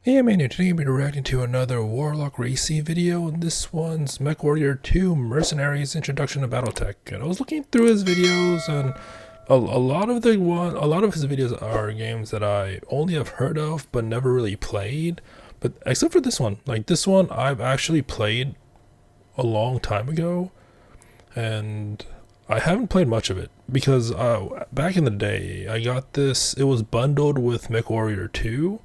Hey man, today I'm going to be reacting to another Warlockracy video, and this one's MechWarrior 2 Mercenaries Introduction to BattleTech. And I was looking through his videos, and a lot of his videos are games that I only have heard of but never really played. But except for this one, like this one I've actually played a long time ago, and I haven't played much of it because back in the day I got this. It was bundled with MechWarrior 2.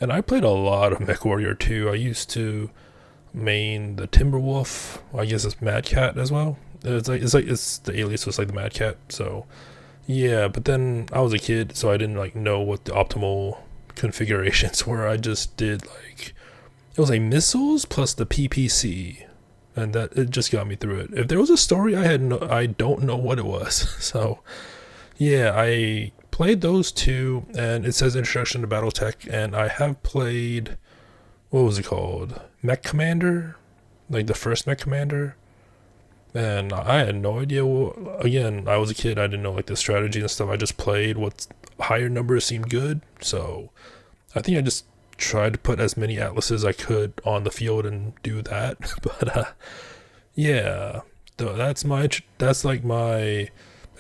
And I played a lot of MechWarrior 2. I used to main the Timberwolf. I guess it's Mad Cat as well. It's the alias was like the Mad Cat. So yeah, but then I was a kid, so I didn't like know what the optimal configurations were. I just did like it was like missiles plus the PPC, and that it just got me through it. If there was a story, I don't know what it was. So yeah, I played those two, and it says Introduction to BattleTech, and I have played, what was it called? Mech Commander? Like the first Mech Commander? And I had no idea again, I was a kid, I didn't know like the strategy and stuff. I just played what higher numbers seemed good, so I think I just tried to put as many atlases I could on the field and do that. But yeah, that's like my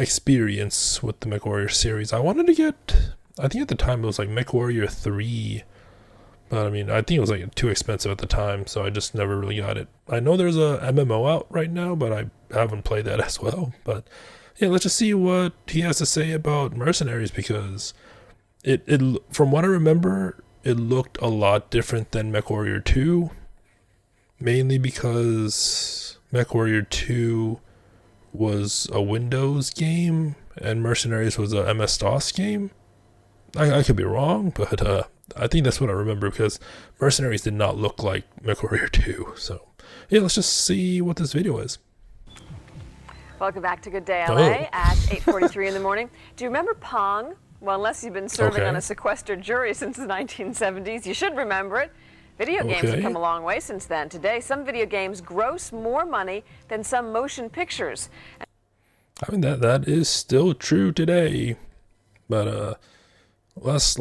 experience with the MechWarrior series. I wanted to get, I think at the time it was like MechWarrior 3, but I mean I think it was like too expensive at the time, so I just never really got it. I know there's a MMO out right now, but I haven't played that as well. But yeah, let's just see what he has to say about Mercenaries, because it from what I remember, it looked a lot different than MechWarrior 2, mainly because MechWarrior 2 was a Windows game and Mercenaries was a MS-DOS game. I could be wrong, but I think that's what I remember, because Mercenaries did not look like MechWarrior 2. So yeah, let's just see what this video is. Welcome back to Good Day LA at 8:43 in the morning. Do you remember Pong? Well, unless you've been serving on a sequestered jury since the 1970s, you should remember it. Video games have come a long way since then. Today, some video games gross more money than some motion pictures. I mean, that is still true today, but less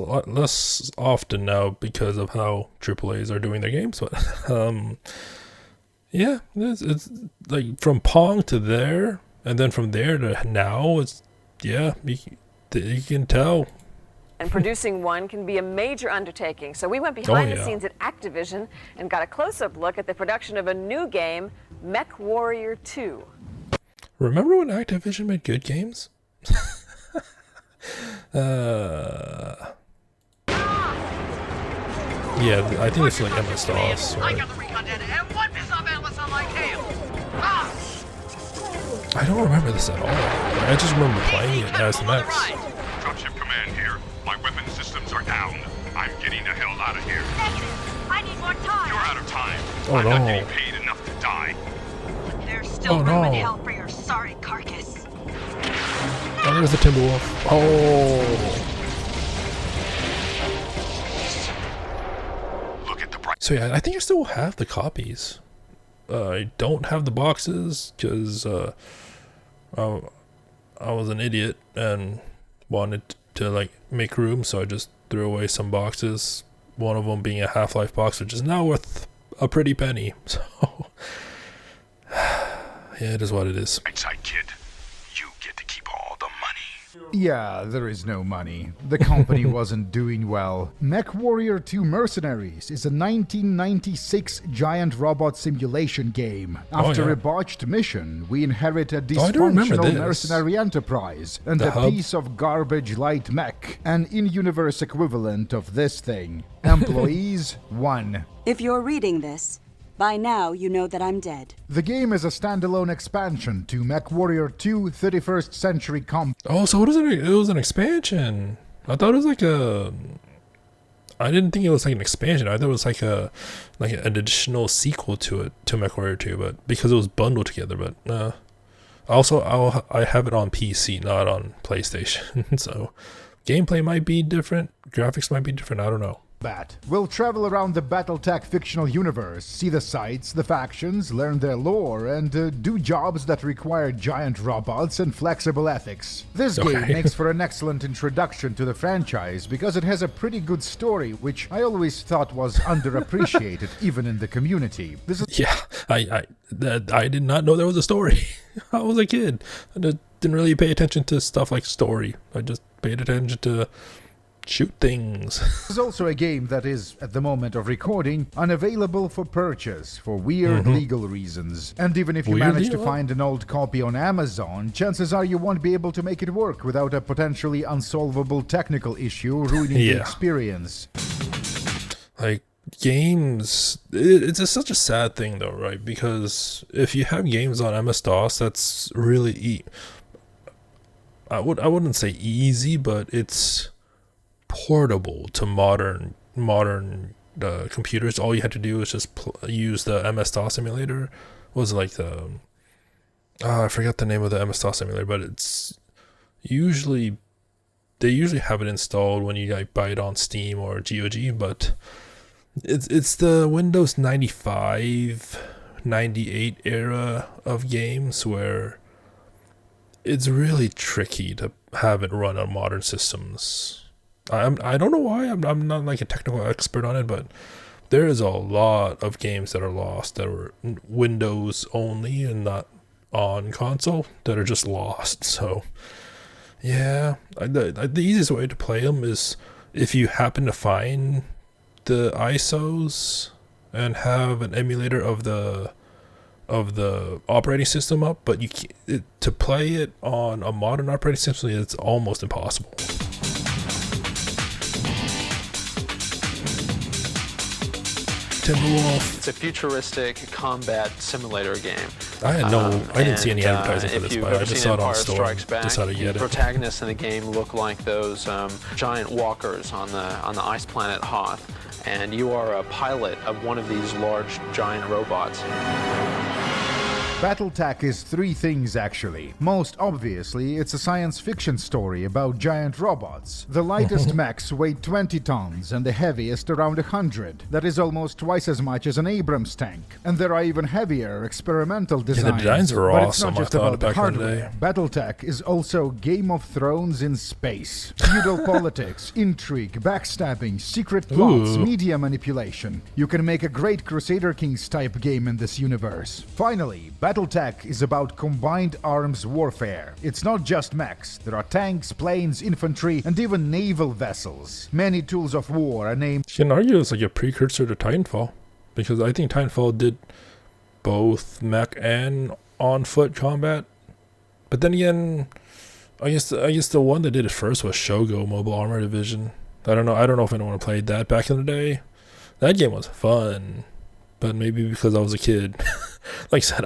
often now because of how AAAs are doing their games. But yeah, it's like from Pong to there, and then from there to now. It's you can tell. And producing one can be a major undertaking. So we went behind the scenes at Activision and got a close-up look at the production of a new game, MechWarrior 2. Remember when Activision made good games? Yeah, I think it's like MS-DOS. Right? I don't remember this at all. I just remember playing it as Mechs. Dropship command here. My weapon systems are down. I'm getting the hell out of here. Negative. I need more time. You're out of time. Oh, I'm no. not getting paid enough to die. There's still room in hell for your sorry carcass. Oh, there's the Timberwolf. Oh. Look at the bright. So yeah, I think I still have the copies. I don't have the boxes because I was an idiot and wanted to like make room, so I just threw away some boxes, one of them being a Half-Life box, which is now worth a pretty penny. So yeah, it is what it is. Right side, kid. You get to keep all the money. Yeah, there is no money. The company wasn't doing well. MechWarrior 2 Mercenaries is a 1996 giant robot simulation game. After a botched mission, we inherit a dysfunctional mercenary enterprise and a piece of garbage light mech, an in-universe equivalent of this thing. Employees 1. If you're reading this, by now you know that I'm dead. The game is a standalone expansion to MechWarrior 2 31st Century Combat. Oh, so what is it? It was an expansion. I thought it was like a... I didn't think it was like an expansion. I thought it was like an additional sequel to it, to MechWarrior 2, but because it was bundled together. But also, I have it on PC, not on PlayStation. So gameplay might be different, graphics might be different. I don't know. We'll travel around the BattleTech fictional universe, see the sights, the factions, learn their lore, and do jobs that require giant robots and flexible ethics. This game makes for an excellent introduction to the franchise because it has a pretty good story, which I always thought was underappreciated, even in the community. Yeah, I did not know there was a story. I was a kid. I didn't really pay attention to stuff like story. I just paid attention to shoot things. This is also a game that is, at the moment of recording, unavailable for purchase for weird legal reasons. And even if you manage to find an old copy on Amazon, chances are you won't be able to make it work without a potentially unsolvable technical issue ruining the experience. Like, games, it's just such a sad thing though, right? Because if you have games on MS-DOS, that's really I wouldn't say easy, but it's portable to modern computers. All you had to do was just use the MS-DOS emulator. Was like the I forgot the name of the MS-DOS emulator, but it's usually they have it installed when you like buy it on Steam or GOG, but it's the Windows 95 98 era of games where it's really tricky to have it run on modern systems. I don't know why. I'm not like a technical expert on it, but there is a lot of games that are lost that were Windows only and not on console that are just lost. So yeah, the easiest way to play them is if you happen to find the ISOs and have an emulator of the operating system up, but to play it on a modern operating system, it's almost impossible. Timberwolf. It's a futuristic combat simulator game. I didn't see any advertising for this, but I just saw it on the store. Just how to get it. Protagonists in the game look like those giant walkers on the ice planet Hoth, and you are a pilot of one of these large giant robots. BattleTech is three things actually. Most obviously, it's a science fiction story about giant robots. The lightest mechs weigh 20 tons and the heaviest around 100. That is almost twice as much as an Abrams tank. And there are even heavier experimental designs. Yeah, the designs are but awesome. It's not just about the hardware. BattleTech is also Game of Thrones in space. Feudal politics, intrigue, backstabbing, secret plots, media manipulation. You can make a great Crusader Kings type game in this universe. Finally, BattleTech is about combined arms warfare. It's not just mechs. There are tanks, planes, infantry, and even naval vessels. Many tools of war are named. You can argue it's like a precursor to Titanfall, because I think Titanfall did both mech and on-foot combat. But then again, I guess the one that did it first was Shogo Mobile Armor Division. I don't know if anyone played that back in the day. That game was fun, but maybe because I was a kid. Like I said,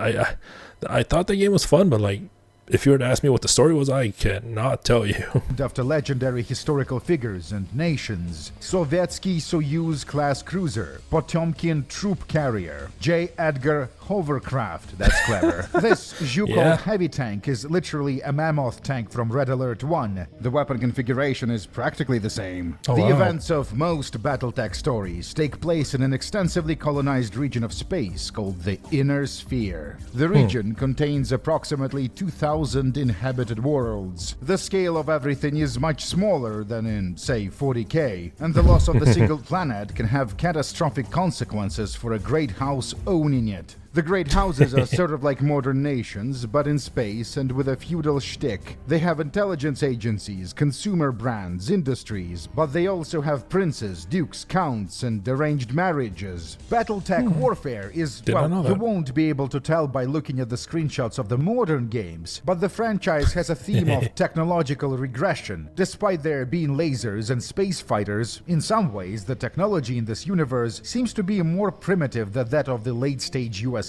I thought the game was fun, but like, if you were to ask me what the story was, I cannot tell you. After legendary historical figures and nations: Sovietsky Soyuz class cruiser, Potemkin troop carrier, J. Edgar hovercraft. That's clever. This Zhukov heavy tank is literally a mammoth tank from Red Alert 1. The weapon configuration is practically the same. The events of most BattleTech stories take place in an extensively colonized region of space called the Inner Sphere. The region contains approximately 2,000 inhabited worlds. The scale of everything is much smaller than in, say, 40K, and the loss of the single planet can have catastrophic consequences for a great house owning it. The great houses are sort of like modern nations, but in space and with a feudal shtick. They have intelligence agencies, consumer brands, industries, but they also have princes, dukes, counts, and arranged marriages. BattleTech Warfare is, well, you won't be able to tell by looking at the screenshots of the modern games, but the franchise has a theme of technological regression. Despite there being lasers and space fighters, in some ways the technology in this universe seems to be more primitive than that of the late-stage USSR.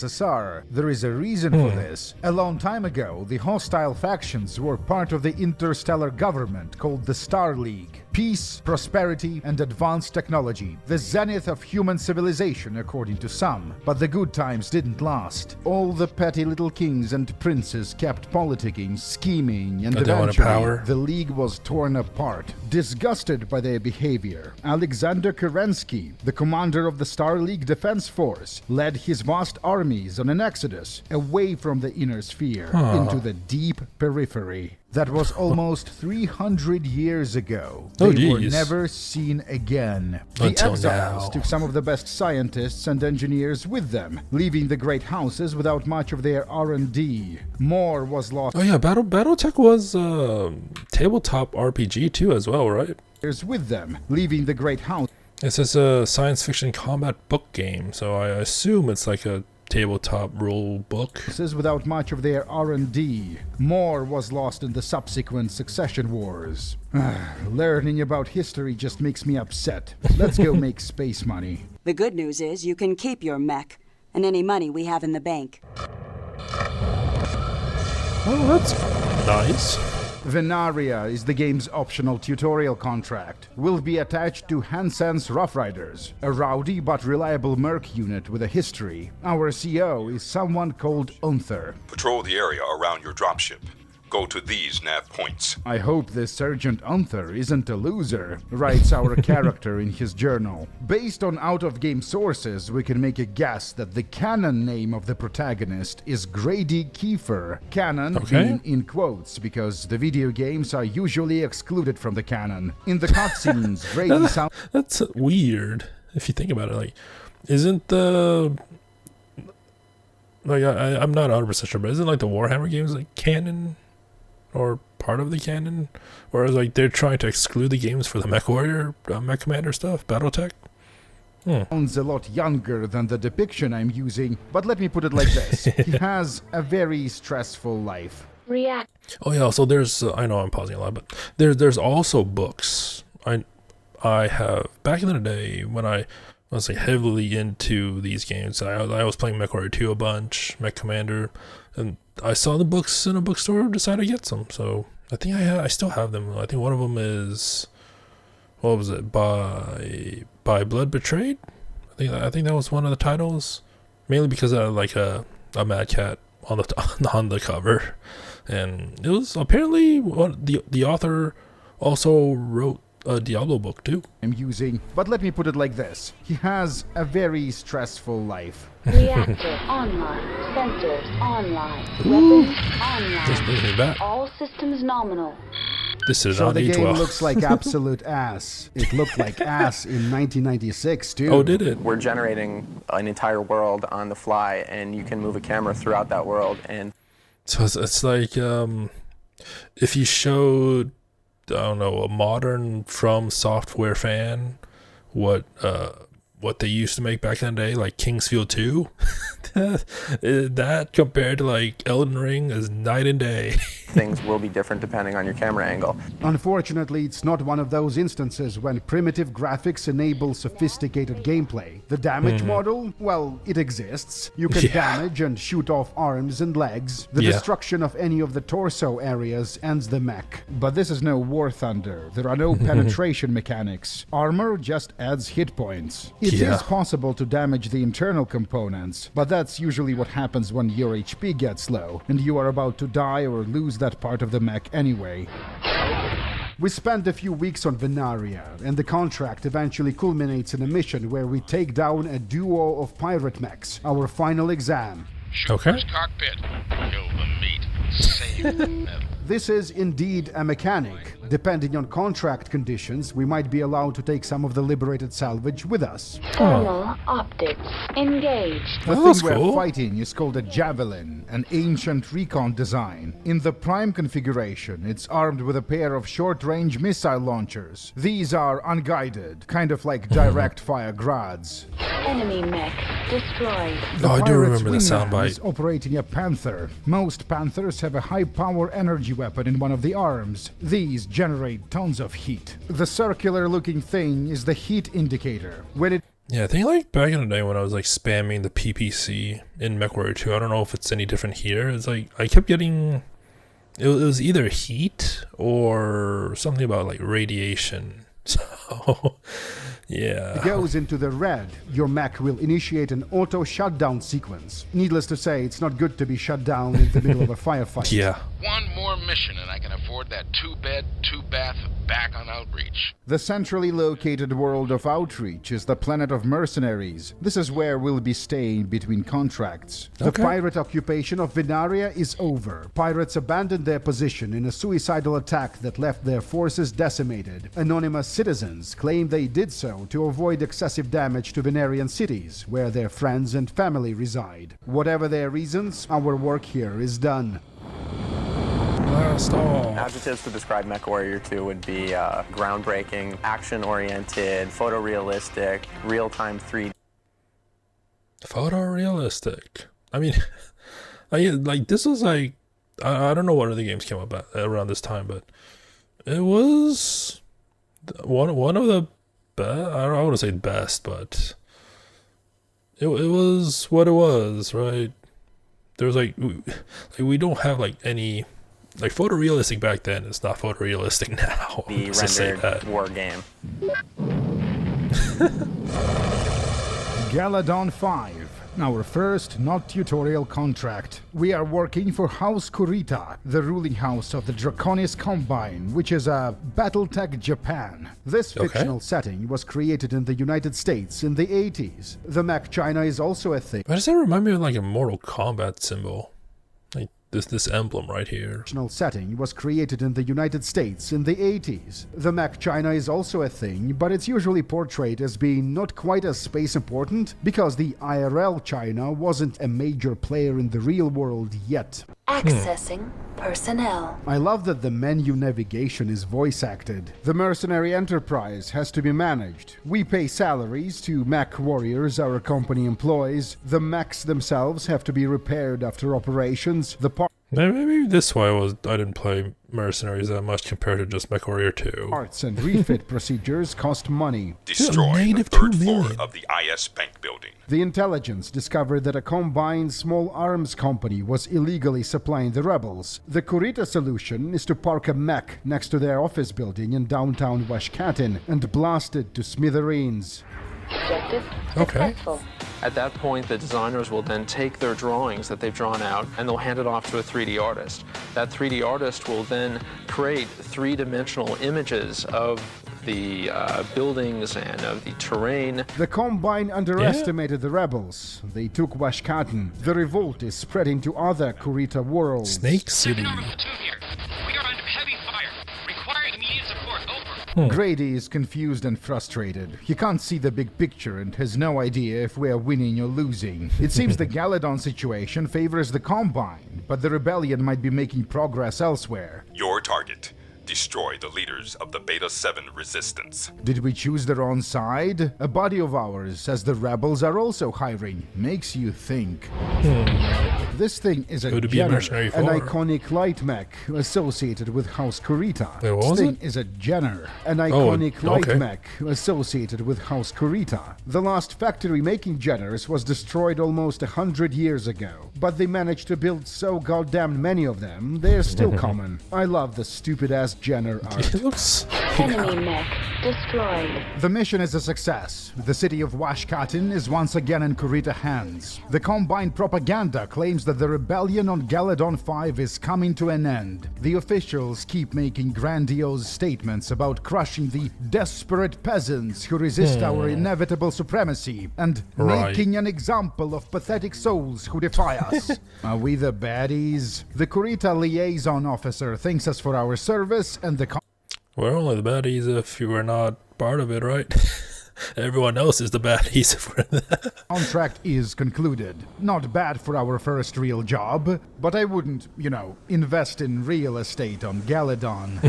There is a reason for this. A long time ago, the hostile factions were part of the interstellar government called the Star League. Peace, prosperity, and advanced technology. The zenith of human civilization, according to some. But the good times didn't last. All the petty little kings and princes kept politicking, scheming, and eventually the league was torn apart. Disgusted by their behavior, Alexander Kerensky, the commander of the Star League Defense Force, led his vast armies on an exodus away from the inner sphere into the deep periphery. That was almost 300 years ago. They were never seen again. The exiles took some of the best scientists and engineers with them, leaving the great houses without much of their R&D. More was lost. Oh yeah, BattleTech was tabletop RPG too as well, right? With them, leaving the great house. This is a science fiction combat book game, so I assume it's like a tabletop rule book. This is without much of their R&D. More was lost in the subsequent succession wars. Learning about history just makes me upset. Let's go make space money. The good news is you can keep your mech and any money we have in the bank. Oh, that's nice. Venaria is the game's optional tutorial contract. Will be attached to Hansen's Rough Riders, a rowdy but reliable merc unit with a history. Our CO is someone called Unther. Patrol the area around your dropship. Go to these nav points. I hope this Sergeant Unther isn't a loser, writes our character in his journal. Based on out-of-game sources, we can make a guess that the canon name of the protagonist is Grady Kiefer. Canon being in quotes, because the video games are usually excluded from the canon. In the cutscenes, Grady sounds... That's weird, if you think about it. Like, isn't the... Like, I'm not 100% sure, but isn't like the Warhammer games like canon? Or part of the canon, whereas like they're trying to exclude the games for the MechWarrior, Mech Commander stuff, BattleTech. Sounds a lot younger than the depiction I'm using, but let me put it like this: he has a very stressful life. Oh yeah, so there's I know I'm pausing a lot, but there's also books. I have back in the day when I was like heavily into these games. I was playing MechWarrior 2 a bunch, Mech Commander, and I saw the books in a bookstore, decided to get some. So I think I still have them. I think one of them is, what was it, by Blood Betrayed? I think that was one of the titles, mainly because I like a Mad Cat on the cover, and it was apparently the author also wrote a Diablo book too. I'm using, but let me put it like this: he has a very stressful life. Reactor online, sensors online, weapons online. This brings me back. All systems nominal. This is so on the E12. game looks like absolute ass. It looked like ass in 1996 too. Oh, did it? We're generating an entire world on the fly, and you can move a camera throughout that world. And so it's like if you showed, I don't know, a modern From Software fan what they used to make back in the day, like Kingsfield 2, that compared to like Elden Ring is night and day. Things will be different depending on your camera angle. Unfortunately, it's not one of those instances when primitive graphics enable sophisticated gameplay. The damage model, well, it exists. You can damage and shoot off arms and legs. The destruction of any of the torso areas ends the mech. But this is no War Thunder. There are no penetration mechanics. Armor just adds hit points. It is possible to damage the internal components, but that's usually what happens when your HP gets low, and you are about to die or lose that part of the mech anyway. We spent a few weeks on Venaria, and the contract eventually culminates in a mission where we take down a duo of pirate mechs, our final exam. Shipper's cockpit. Kill the meat. Save the metal. This is indeed a mechanic. Depending on contract conditions, we might be allowed to take some of the liberated salvage with us. Thermal optics engaged. The thing we're fighting is called a Javelin, an ancient recon design. In the Prime configuration, it's armed with a pair of short-range missile launchers. These are unguided, kind of like direct-fire grads. Enemy mech destroyed. The I do remember the Pirate's soundbite. is operating a Panther. Most Panthers have a high-power energy weapon in one of the arms. These generate tons of heat. The circular-looking thing is the heat indicator. When it Yeah, I think like back in the day when I was like spamming the PPC in MechWarrior 2, I don't know if it's any different here. It's like I kept getting, it was either heat or something about like radiation. So, yeah. It goes into the red, your mech will initiate an auto shutdown sequence. Needless to say, it's not good to be shut down in the middle of a firefight. Yeah. One more mission and I can afford that 2-bed, 2-bath back on Outreach. The centrally located world of Outreach is the planet of Mercenaries. This is where we'll be staying between contracts. The pirate occupation of Venaria is over. Pirates abandoned their position in a suicidal attack that left their forces decimated. Anonymous citizens claim they did so to avoid excessive damage to Venarian cities, where their friends and family reside. Whatever their reasons, our work here is done. Blast off. Adjectives to describe MechWarrior 2 would be groundbreaking, action-oriented, photorealistic, real-time 3D. Photorealistic. I mean, like this was like, I don't know what other games came up around this time, but it was one of the best. I don't want to say best, but it was what it was, right? There was like we don't have like any like photorealistic back then. It's not photorealistic now. The rendered war game. Galadon 5, our first not tutorial contract. We are working for House Kurita, the ruling house of the Draconis Combine, which is a BattleTech Japan. This fictional setting was created in the United States in the 80s. The mech China is also a thing. Why does that remind me of like a Mortal Kombat symbol? Like this emblem right here. Fictional setting was created in the United States in the 80s. The mech China is also a thing, but it's usually portrayed as being not quite as space important because the IRL China wasn't a major player in the real world yet. Accessing personnel. I love that the menu navigation is voice acted. The mercenary enterprise has to be managed. We pay salaries to mech warriors our company employs. The mechs themselves have to be repaired after operations. Maybe this why I didn't play Mercenaries that much compared to just MechWarrior 2. Parts and refit procedures cost money. Destroy the third floor of the IS Bank building. The intelligence discovered that a combined small arms company was illegally supplying the rebels. The Kurita solution is to park a mech next to their office building in downtown Washkatin and blast it to smithereens. Objective successful. At that point, the designers will then take their drawings that they've drawn out and they'll hand it off to a 3D artist. That 3D artist will then create three-dimensional images of the buildings and of the terrain. The Combine underestimated the rebels. They took Washkatin. The revolt is spreading to other Kurita worlds. Snake City. Grady is confused and frustrated. He can't see the big picture and has no idea if we're winning or losing. It seems the Galadon situation favors the Combine, but the rebellion might be making progress elsewhere. Your target. Destroy the leaders of the Beta 7 resistance. Did we choose the wrong side? A buddy of ours says the rebels are also hiring. Makes you think. This thing is a Jenner, an iconic light mech associated with House Kurita. This thing is a Jenner, an iconic light mech associated with House Kurita. The last factory making Jenners was destroyed almost 100 years ago, but they managed to build so goddamn many of them, they're still common. I love the stupid-ass Jenner art. It looks... Enemy mech destroyed. The mission is a success. The city of Washkatin is once again in Kurita hands. The Combine propaganda claims that the rebellion on Galadon 5 is coming to an end. The officials keep making grandiose statements about crushing the desperate peasants who resist our inevitable supremacy and making an example of pathetic souls who defy us. Are we the baddies? The Kurita liaison officer thanks us for our service and the We're only the baddies if you were not part of it, right? Everyone else is the baddies for that. Contract is concluded. Not bad for our first real job, but I wouldn't, invest in real estate on Galadon.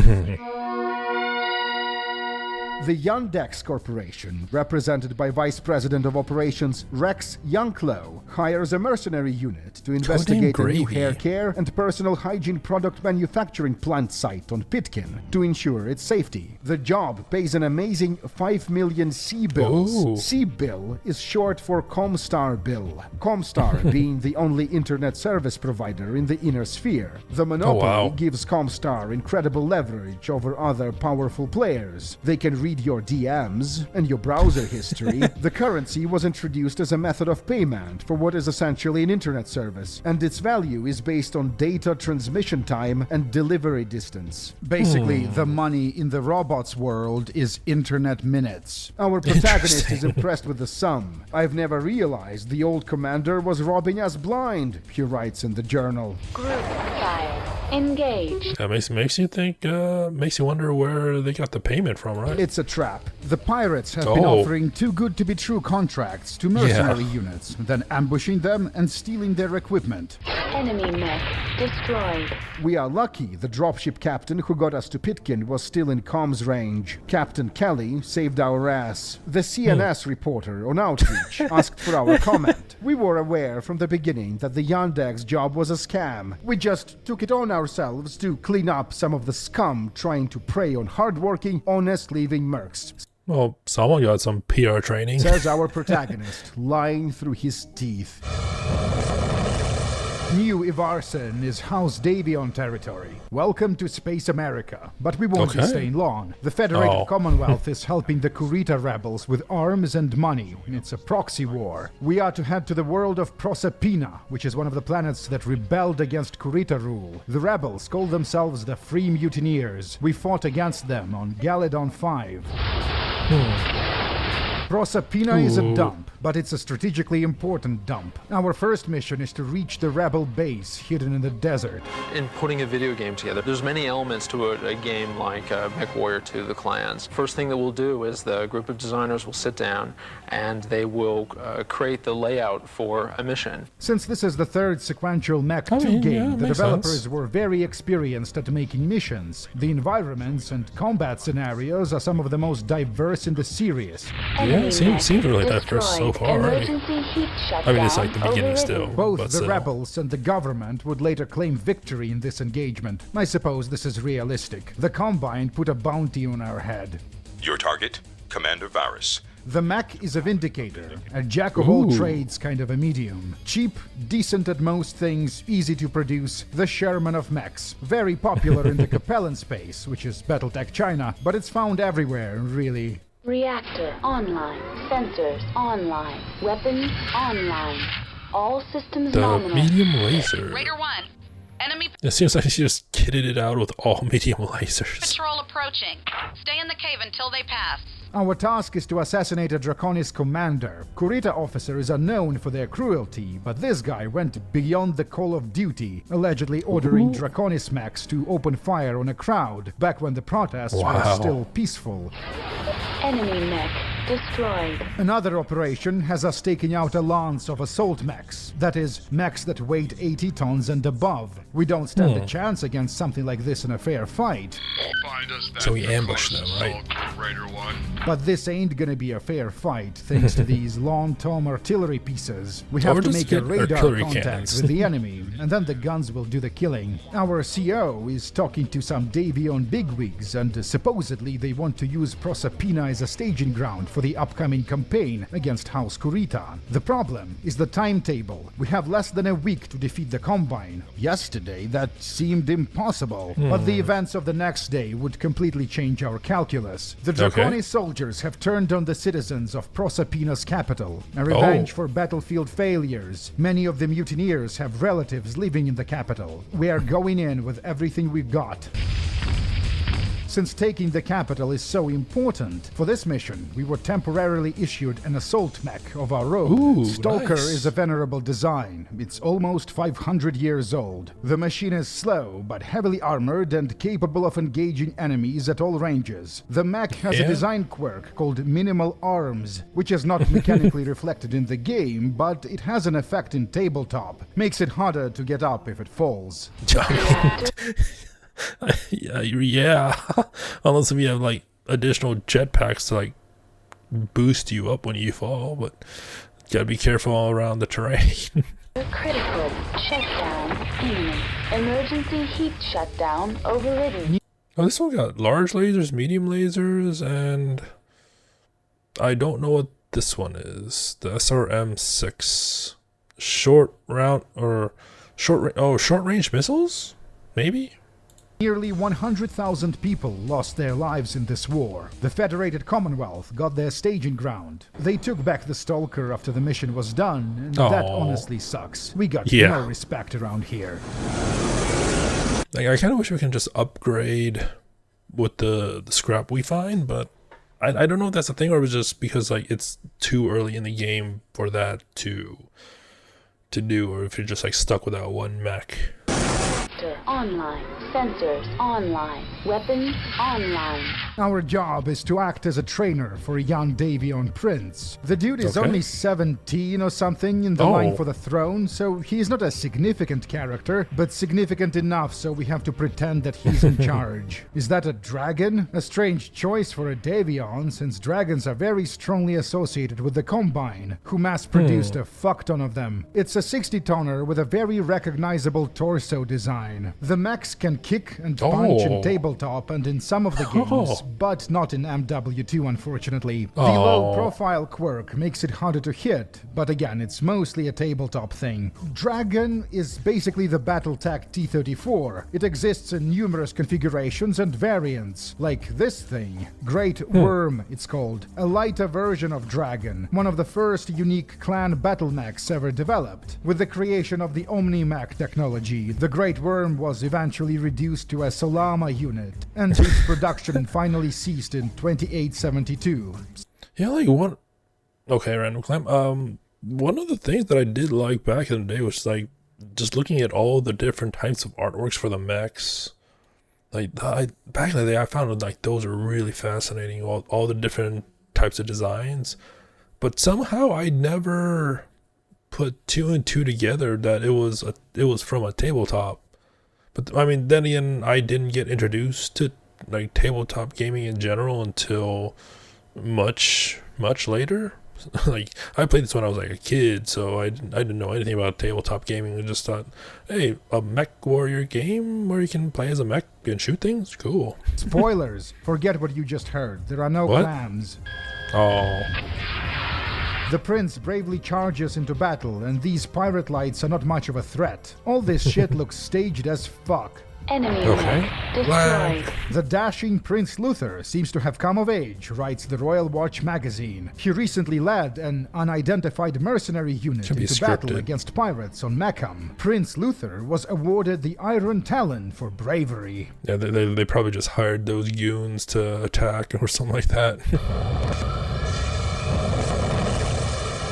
The Yandex Corporation, represented by Vice President of Operations Rex Youngclow, hires a mercenary unit to investigate a new hair care and personal hygiene product manufacturing plant site on Pitkin to ensure its safety. The job pays an amazing 5 million C-bills. C-bill is short for Comstar bill. Comstar being the only internet service provider in the inner sphere. The monopoly gives Comstar incredible leverage over other powerful players. They can read your DMs and your browser history, the currency was introduced as a method of payment for what is essentially an internet service, and its value is based on data transmission time and delivery distance. Basically, the money in the robots world is internet minutes. Our protagonist is impressed with the sum. "I've never realized the old commander was robbing us blind," he writes in the journal. Group fire. Engage. That makes you think, makes you wonder where they got the payment from, right? It's a trap. The pirates have been offering too good to be true contracts to mercenary units, then ambushing them and stealing their equipment. Enemy mech destroyed. We are lucky the dropship captain who got us to Pitkin was still in comms range. Captain Kelly saved our ass. The CNS reporter on Outreach asked for our comment. We were aware from the beginning that the Yandex job was a scam. We just took it on ourselves to clean up some of the scum trying to prey on hardworking, honest living mercs. Well, someone got some PR training. Says our protagonist, lying through his teeth. New Ivarsen is House Davion territory. Welcome to Space America. But we won't be staying long. The Federated Commonwealth is helping the Kurita rebels with arms and money. It's a proxy war. We are to head to the world of Proserpina, which is one of the planets that rebelled against Kurita rule. The rebels call themselves the Free Mutineers. We fought against them on Galadon 5. Proserpina is a dump, but it's a strategically important dump. Our first mission is to reach the rebel base hidden in the desert. In putting a video game together, there's many elements to a game like MechWarrior 2, The Clans. First thing that we'll do is the group of designers will sit down and they will create the layout for a mission. Since this is the third sequential Mech 2 game, the developers were very experienced at making missions. The environments and combat scenarios are some of the most diverse in the series. Yeah, it seems really diverse so far. I mean, it's like the beginning still. Both the rebels and the government would later claim victory in this engagement. I suppose this is realistic. The Combine put a bounty on our head. Your target, Commander Varus. The mech is a Vindicator, a jack-of-all-trades kind of a medium. Cheap, decent at most things, easy to produce, the Sherman of mechs. Very popular in the Capellan space, which is BattleTech China, but it's found everywhere, really. Reactor online. Sensors online. Weapons online. All systems nominal. The medium laser. Raider 1. Enemy It seems like she just kitted it out with all medium lasers. patrol approaching. Stay in the cave until they pass. Our task is to assassinate a Draconis commander. Kurita officers are known for their cruelty, but this guy went beyond the call of duty, allegedly ordering Draconis mechs to open fire on a crowd, back when the protests were still peaceful. Enemy mech destroyed. Another operation has us taking out a lance of assault mechs. That is, mechs that weight 80 tons and above. We don't stand a chance against something like this in a fair fight. So we ambush them, right? But this ain't gonna be a fair fight, thanks to these long-term artillery pieces. We have to make a radar contact with the enemy, and then the guns will do the killing. Our CO is talking to some Davion bigwigs, and supposedly they want to use Proserpina as a staging ground for the upcoming campaign against House Kurita. The problem is the timetable. We have less than a week to defeat the Combine. Yesterday, that seemed impossible, but the events of the next day would completely change our calculus. The Draconis soldiers have turned on the citizens of Proserpina's capital, a revenge for battlefield failures. Many of the mutineers have relatives living in the capital. We are going in with everything we've got. Since taking the capital is so important, for this mission, we were temporarily issued an assault mech of our own. Stalker is a venerable design. It's almost 500 years old. The machine is slow, but heavily armored and capable of engaging enemies at all ranges. The mech has a design quirk called minimal arms, which is not mechanically reflected in the game, but it has an effect in tabletop. Makes it harder to get up if it falls. Yeah. Unless if you have like additional jetpacks to like boost you up when you fall, but gotta be careful all around the terrain. Critical shutdown imminent. Emergency heat shutdown overridden. Oh, this one got large lasers, medium lasers, and I don't know what this one is. The SRM-6 short range missiles, maybe. Nearly 100,000 people lost their lives in this war. The Federated Commonwealth got their staging ground. They took back the Stalker after the mission was done, and that honestly sucks. We got no respect around here. Like, I kind of wish we can just upgrade with the scrap we find, but I don't know if that's a thing, or it was just because like it's too early in the game for that to do, or if you're just like stuck without one mech. Online. Sensors online. Weapons online. Our job is to act as a trainer for young Davion Prince. The dude is only 17 or something in the line for the throne, so he's not a significant character, but significant enough so we have to pretend that he's in charge. Is that a dragon? A strange choice for a Davion, since dragons are very strongly associated with the Combine, who mass-produced a fuck-ton of them. It's a 60-tonner with a very recognizable torso design. The mechs can kick and punch in tabletop and in some of the games, but not in MW2 unfortunately. The low-profile quirk makes it harder to hit, but again, it's mostly a tabletop thing. Dragon is basically the BattleTech T-34. It exists in numerous configurations and variants, like this thing. Great Worm, it's called. A lighter version of Dragon, one of the first unique clan battle mechs ever developed. With the creation of the Omni-Mech technology, the Great Worm was eventually reduced to a Solama unit, and its production finally ceased in 2872. Yeah, like one... Okay, random climb. One of the things that I did like back in the day was like just looking at all the different types of artworks for the mechs. Like back in the day, I found like those are really fascinating. All the different types of designs, but somehow I never put two and two together that it was from a tabletop. But I mean, then again, I didn't get introduced to like tabletop gaming in general until much later. Like I played this when I was like a kid, so I didn't know anything about tabletop gaming. I just thought, hey, a MechWarrior game where you can play as a mech and shoot things, cool. Spoilers! Forget what you just heard. There are no clans. The prince bravely charges into battle, and these pirate lights are not much of a threat. All this shit looks staged as fuck. Enemy destroyed. The dashing Prince Luther seems to have come of age, writes the Royal Watch magazine. He recently led an unidentified mercenary unit into battle against pirates on Mecham. Prince Luther was awarded the Iron Talon for bravery. Yeah, they probably just hired those goons to attack or something like that.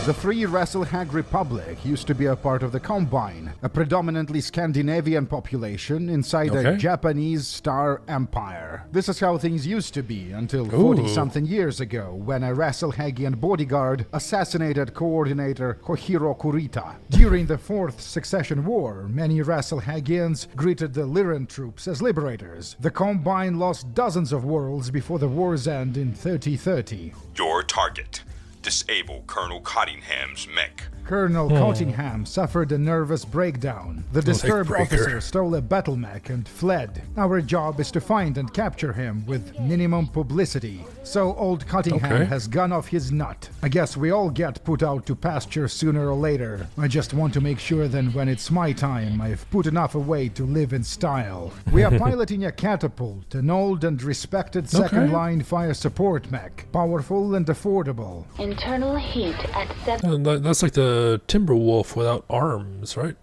The Free Rasselhag Republic used to be a part of the Combine, a predominantly Scandinavian population inside a Japanese Star Empire. This is how things used to be until 40-something years ago, when a Rasselhagian bodyguard assassinated coordinator Kohiro Kurita. During the Fourth Succession War, many Rasselhagians greeted the Lyran troops as liberators. The Combine lost dozens of worlds before the war's end in 3030. Your target. Disable Colonel Cottingham's mech. Colonel Cottingham suffered a nervous breakdown. The disturbed officer stole a battle mech and fled. Our job is to find and capture him with minimum publicity. So old Cottingham has gone off his nut. I guess we all get put out to pasture sooner or later. I just want to make sure then when it's my time, I've put enough away to live in style. We are piloting a catapult, an old and respected second-line fire support mech. Powerful and affordable. Internal heat at 7. That's like the Timberwolf without arms, right?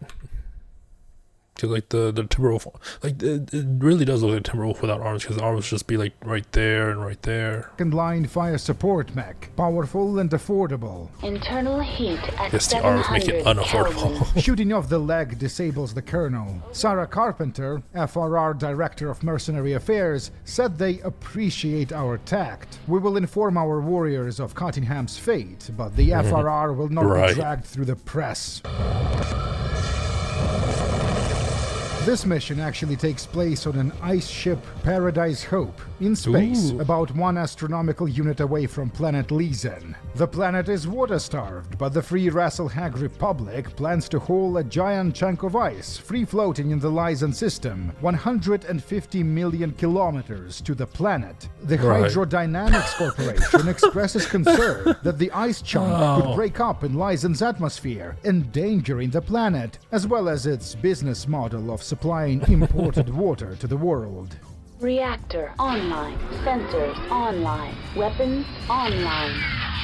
Because like the Timberwolf, like it really does look like Timberwolf without arms, because the arms just be like right there and right there. Second line fire support mech, powerful and affordable. Internal heat at yes, the arms make it unaffordable. Shooting off the leg disables the colonel. Sarah Carpenter, FRR Director of Mercenary Affairs, said they appreciate our tact. We will inform our warriors of Cottingham's fate, but the FRR will not be dragged through the press. This mission actually takes place on an ice ship, Paradise Hope, in space, about 1 astronomical unit away from planet Lysen. The planet is water-starved, but the Free Rasselhag Republic plans to haul a giant chunk of ice, free-floating in the Lysen system, 150 million kilometers to the planet. The Hydrodynamics Corporation expresses concern that the ice chunk could break up in Lysen's atmosphere, endangering the planet, as well as its business model of supplying imported water to the world. Reactor online. Sensors online. Weapons online.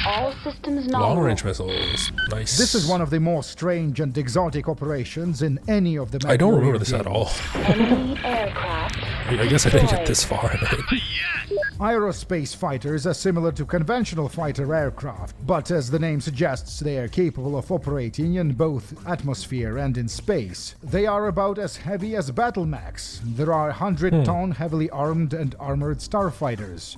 All systems nominal. Long-range missiles. Nice. This is one of the more strange and exotic operations in any of the I don't remember games. this at all. Enemy aircraft. I guess I didn't get this far in it. Aerospace fighters are similar to conventional fighter aircraft, but as the name suggests, they are capable of operating in both atmosphere and in space. They are about as heavy as battle mechs. There are 100-ton heavily armed and armored starfighters.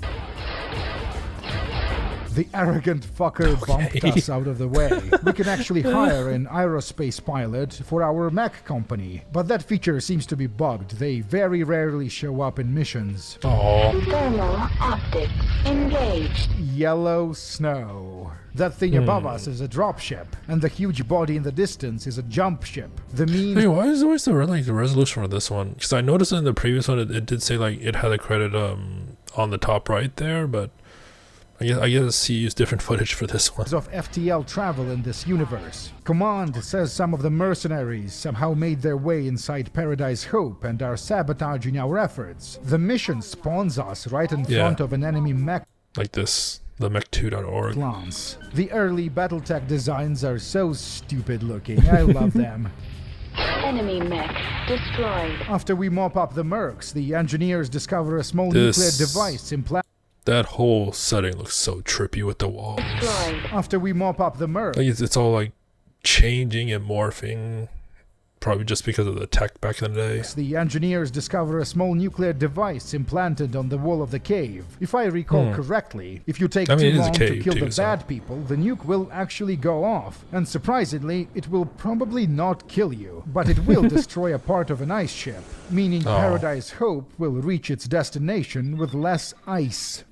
The arrogant fucker bumped us out of the way. We can actually hire an aerospace pilot for our mech company, but that feature seems to be bugged. They very rarely show up in missions. Thermal optics engaged. Yellow snow. That thing above us is a dropship, and the huge body in the distance is a jump ship. The mean... Hey, why is always the resolution for this one? Because I noticed in the previous one it did say like it had a credit on the top right there, but I guess he used different footage for this one. Of FTL travel in this universe. Command says some of the mercenaries somehow made their way inside Paradise Hope and are sabotaging our efforts. The mission spawns us right in front of an enemy mech. Like this, the mech2.org. Glance. The early BattleTech designs are so stupid looking. I love them. Enemy mech destroyed. After we mop up the mercs, the engineers discover a small nuclear device implanted. That whole setting looks so trippy with the walls. After we mop up the merc. Like it's all like changing and morphing. Probably just because of the tech back in the day. The engineers discover a small nuclear device implanted on the wall of the cave. If I recall correctly, if you take too long to kill the bad people, the nuke will actually go off. And surprisingly, it will probably not kill you, but it will destroy a part of an ice ship, meaning Paradise Hope will reach its destination with less ice.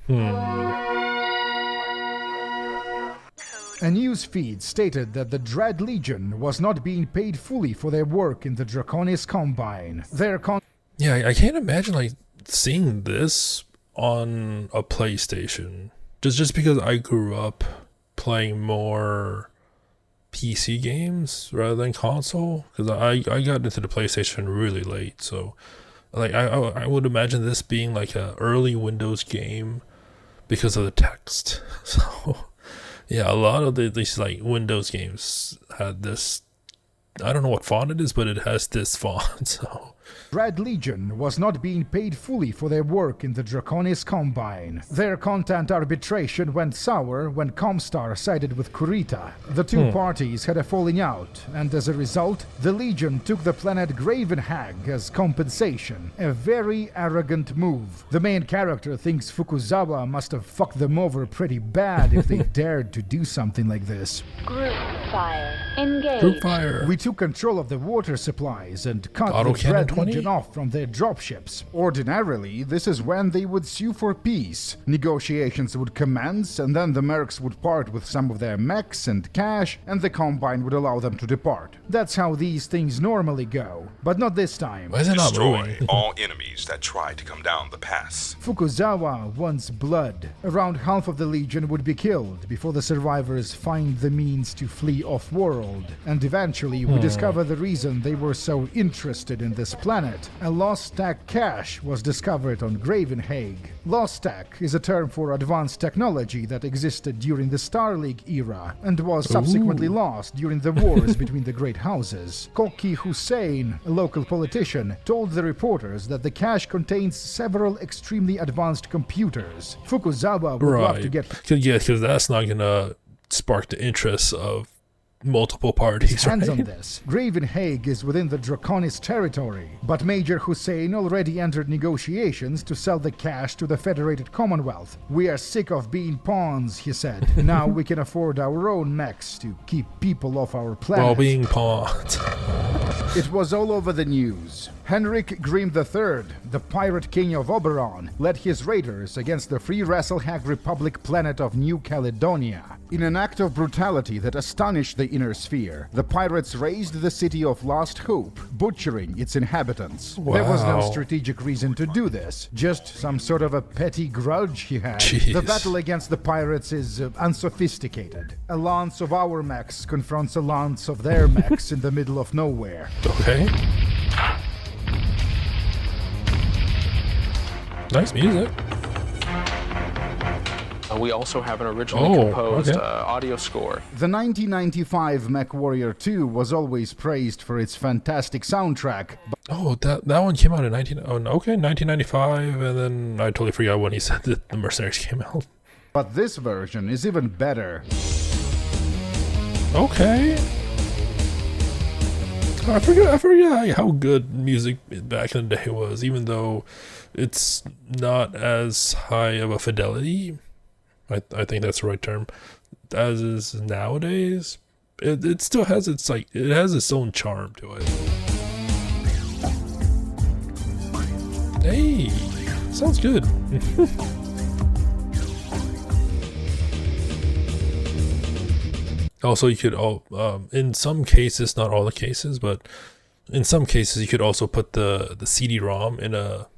A news feed stated that the Dread Legion was not being paid fully for their work in the Draconis Combine. I can't imagine like seeing this on a PlayStation. Just because I grew up playing more PC games rather than console. Because I got into the PlayStation really late, so like I would imagine this being like an early Windows game because of the text. So. Yeah, a lot of these like Windows games had this. I don't know what font it is, but it has this font. So Dread Legion was not being paid fully for their work in the Draconis Combine. Their content arbitration went sour when Comstar sided with Kurita. The two parties had a falling out, and as a result, the Legion took the planet Gravenhag as compensation. A very arrogant move. The main character thinks Fukuzawa must have fucked them over pretty bad if they dared to do something like this. Group fire engaged. Group fire. We took control of the water supplies and cut the Dread Legion off from their dropships. Ordinarily, this is when they would sue for peace. Negotiations would commence, and then the mercs would part with some of their mechs and cash, and the Combine would allow them to depart. That's how these things normally go, but not this time. Why is it not Destroy all enemies that try to come down the pass. Fukuzawa wants blood. Around half of the Legion would be killed before the survivors find the means to flee off-world, and eventually we discover the reason they were so interested in this planet. A lost stack cache was discovered on Gravenhag. Lost stack is a term for advanced technology that existed during the Star League era and was subsequently lost during the wars between the great houses. Koki Hussein, a local politician, told the reporters that the cache contains several extremely advanced computers. Fukuzawa would love to get... Yeah, because that's not gonna spark the interest of multiple parties, hands on this. Gravenhag is within the Draconis territory, but Major Hussein already entered negotiations to sell the cash to the Federated Commonwealth. We are sick of being pawns, he said. Now we can afford our own mechs to keep people off our planet. While being pawns. It was all over the news. Henrik Grimm III, the pirate king of Oberon, led his raiders against the Free Wrestlehag Republic planet of New Caledonia. In an act of brutality that astonished the Inner Sphere, the pirates razed the city of Lost Hope, butchering its inhabitants. There was no strategic reason to do this, just some sort of a petty grudge he had. The battle against the pirates is unsophisticated. A lance of our mechs confronts a lance of their mechs in the middle of nowhere. Okay. Nice music. We also have an originally composed audio score. The 1995 MechWarrior 2 was always praised for its fantastic soundtrack. Oh, that one came out in 1995, and then I totally forgot when he said that the Mercenaries came out. But this version is even better. Okay. I forget how good music back in the day was, even though it's not as high of a fidelity. I think that's the right term, as is nowadays. It still has its own charm to it. Hey, sounds good. Also, you could in some cases, not all the cases, but in some cases, you could also put the CD-ROM in a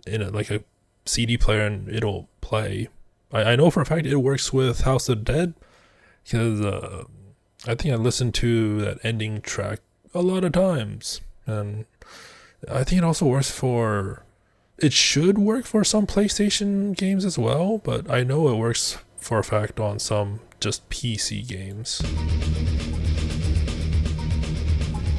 like a CD player, and it'll play. I know for a fact it works with House of the Dead, because I think I listened to that ending track a lot of times, and I think it also works for. It should work for some PlayStation games as well, but I know it works for a fact on some just PC games.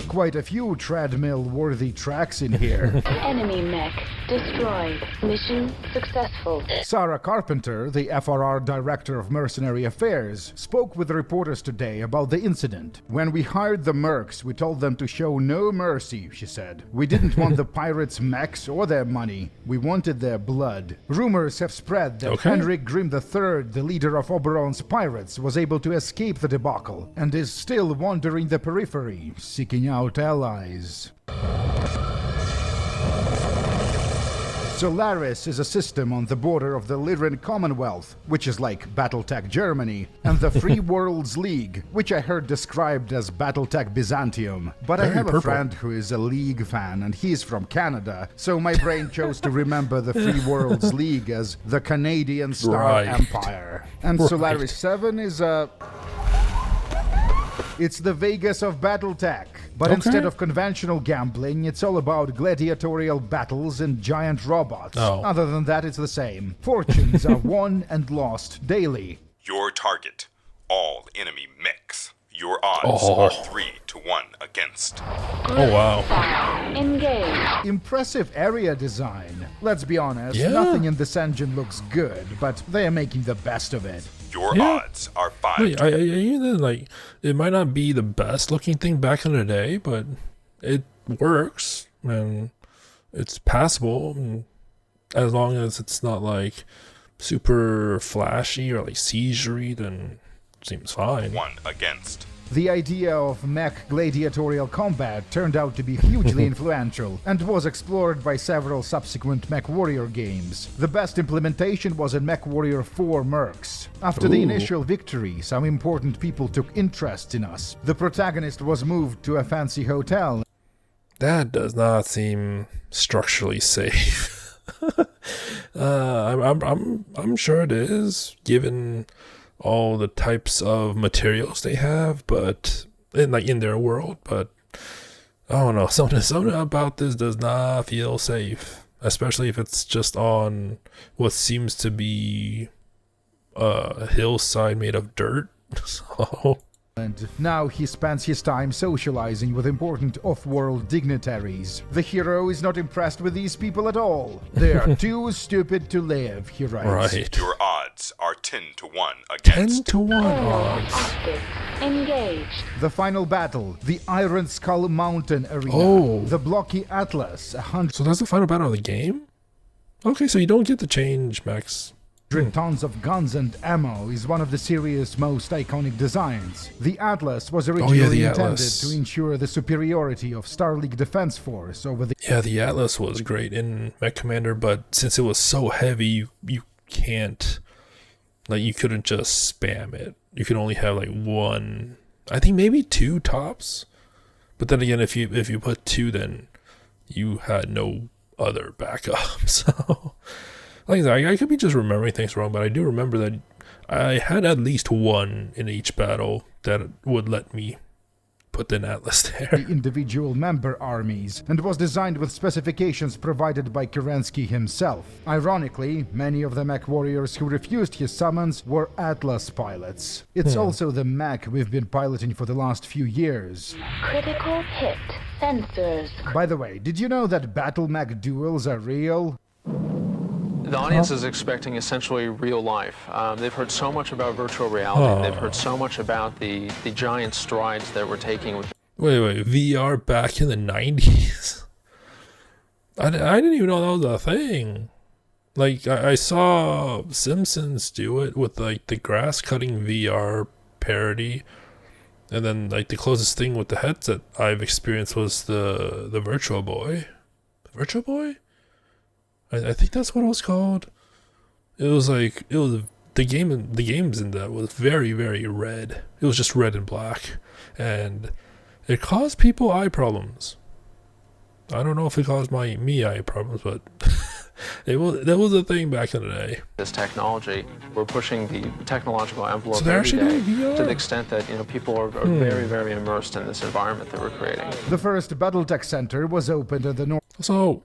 Quite a few treadmill-worthy tracks in here. Enemy mech destroyed. Mission successful. Sarah Carpenter, the FRR Director of Mercenary Affairs, spoke with reporters today about the incident. When we hired the mercs, we told them to show no mercy, she said. We didn't want the pirates' mechs or their money. We wanted their blood. Rumors have spread that Henrik Grimm III, the leader of Oberon's pirates, was able to escape the debacle and is still wandering the periphery, seeking out allies. Solaris is a system on the border of the Lyran Commonwealth, which is like BattleTech Germany, and the Free Worlds League, which I heard described as BattleTech Byzantium. But I have a friend who is a League fan, and he's from Canada, so my brain chose to remember the Free Worlds League as the Canadian Star Empire. And Solaris 7 is it's the Vegas of BattleTech. But instead of conventional gambling, it's all about gladiatorial battles and giant robots. Other than that, it's the same. Fortunes are won and lost daily. Your target, all enemy mechs. Your odds are 3-1 against. Oh, wow. Engage. Impressive area design. Let's be honest, nothing in this engine looks good, but they are making the best of it. Your odds are 5. Wait, like, it might not be the best looking thing back in the day, but it works and it's passable, and as long as it's not like super flashy or like seizury, then it seems fine. 1 against. The idea of mech gladiatorial combat turned out to be hugely influential and was explored by several subsequent MechWarrior games. The best implementation was in MechWarrior 4 Mercs. After the initial victory, some important people took interest in us. The protagonist was moved to a fancy hotel. That does not seem structurally safe. I'm sure it is, given all the types of materials they have, but in their world, but I don't know, something about this does not feel safe, especially if it's just on what seems to be a hillside made of dirt. So And now he spends his time socializing with important off-world dignitaries. The hero is not impressed with these people at all. They are too stupid to live, he writes. Right. Your odds are 10-1 against. 10-1 odds. Engaged. The final battle, the Iron Skull Mountain Arena. The blocky Atlas, 100 So that's the final battle of the game? Okay, so you don't get to change mechs. tons of guns and ammo is one of the series' most iconic designs. The Atlas was originally intended to ensure the superiority of Star League Defense Force over the... Yeah, the Atlas was great in Mech Commander, but since it was so heavy, you can't... Like, you couldn't just spam it. You could only have, like, one... I think maybe two tops. But then again, if you put two, then you had no other backup. So... Like I could be just remembering things wrong, but I do remember that I had at least one in each battle that would let me put the Atlas there. The individual member armies, and was designed with specifications provided by Kerensky himself. Ironically, many of the mech warriors who refused his summons were Atlas pilots. It's also the mech we've been piloting for the last few years. Critical hit. Sensors. By the way, did you know that battle mech duels are real? The audience is expecting essentially real life. They've heard so much about virtual reality. They've heard so much about the giant strides that we're taking with. Wait, VR back in the 90s? I didn't even know that was a thing. Like, I saw Simpsons do it with, like, the grass cutting VR parody. And then, like, the closest thing with the headset I've experienced was the Virtual Boy. Virtual Boy? I think that's what it was called. It was the games in that was very, very red. It was just red and black. And it caused people eye problems. I don't know if it caused me eye problems, but that was a thing back in the day. This technology, we're pushing the technological envelope So they're every actually day doing VR? to the extent that people are very, very immersed in this environment that we're creating. The first BattleTech Center was opened in the north. So,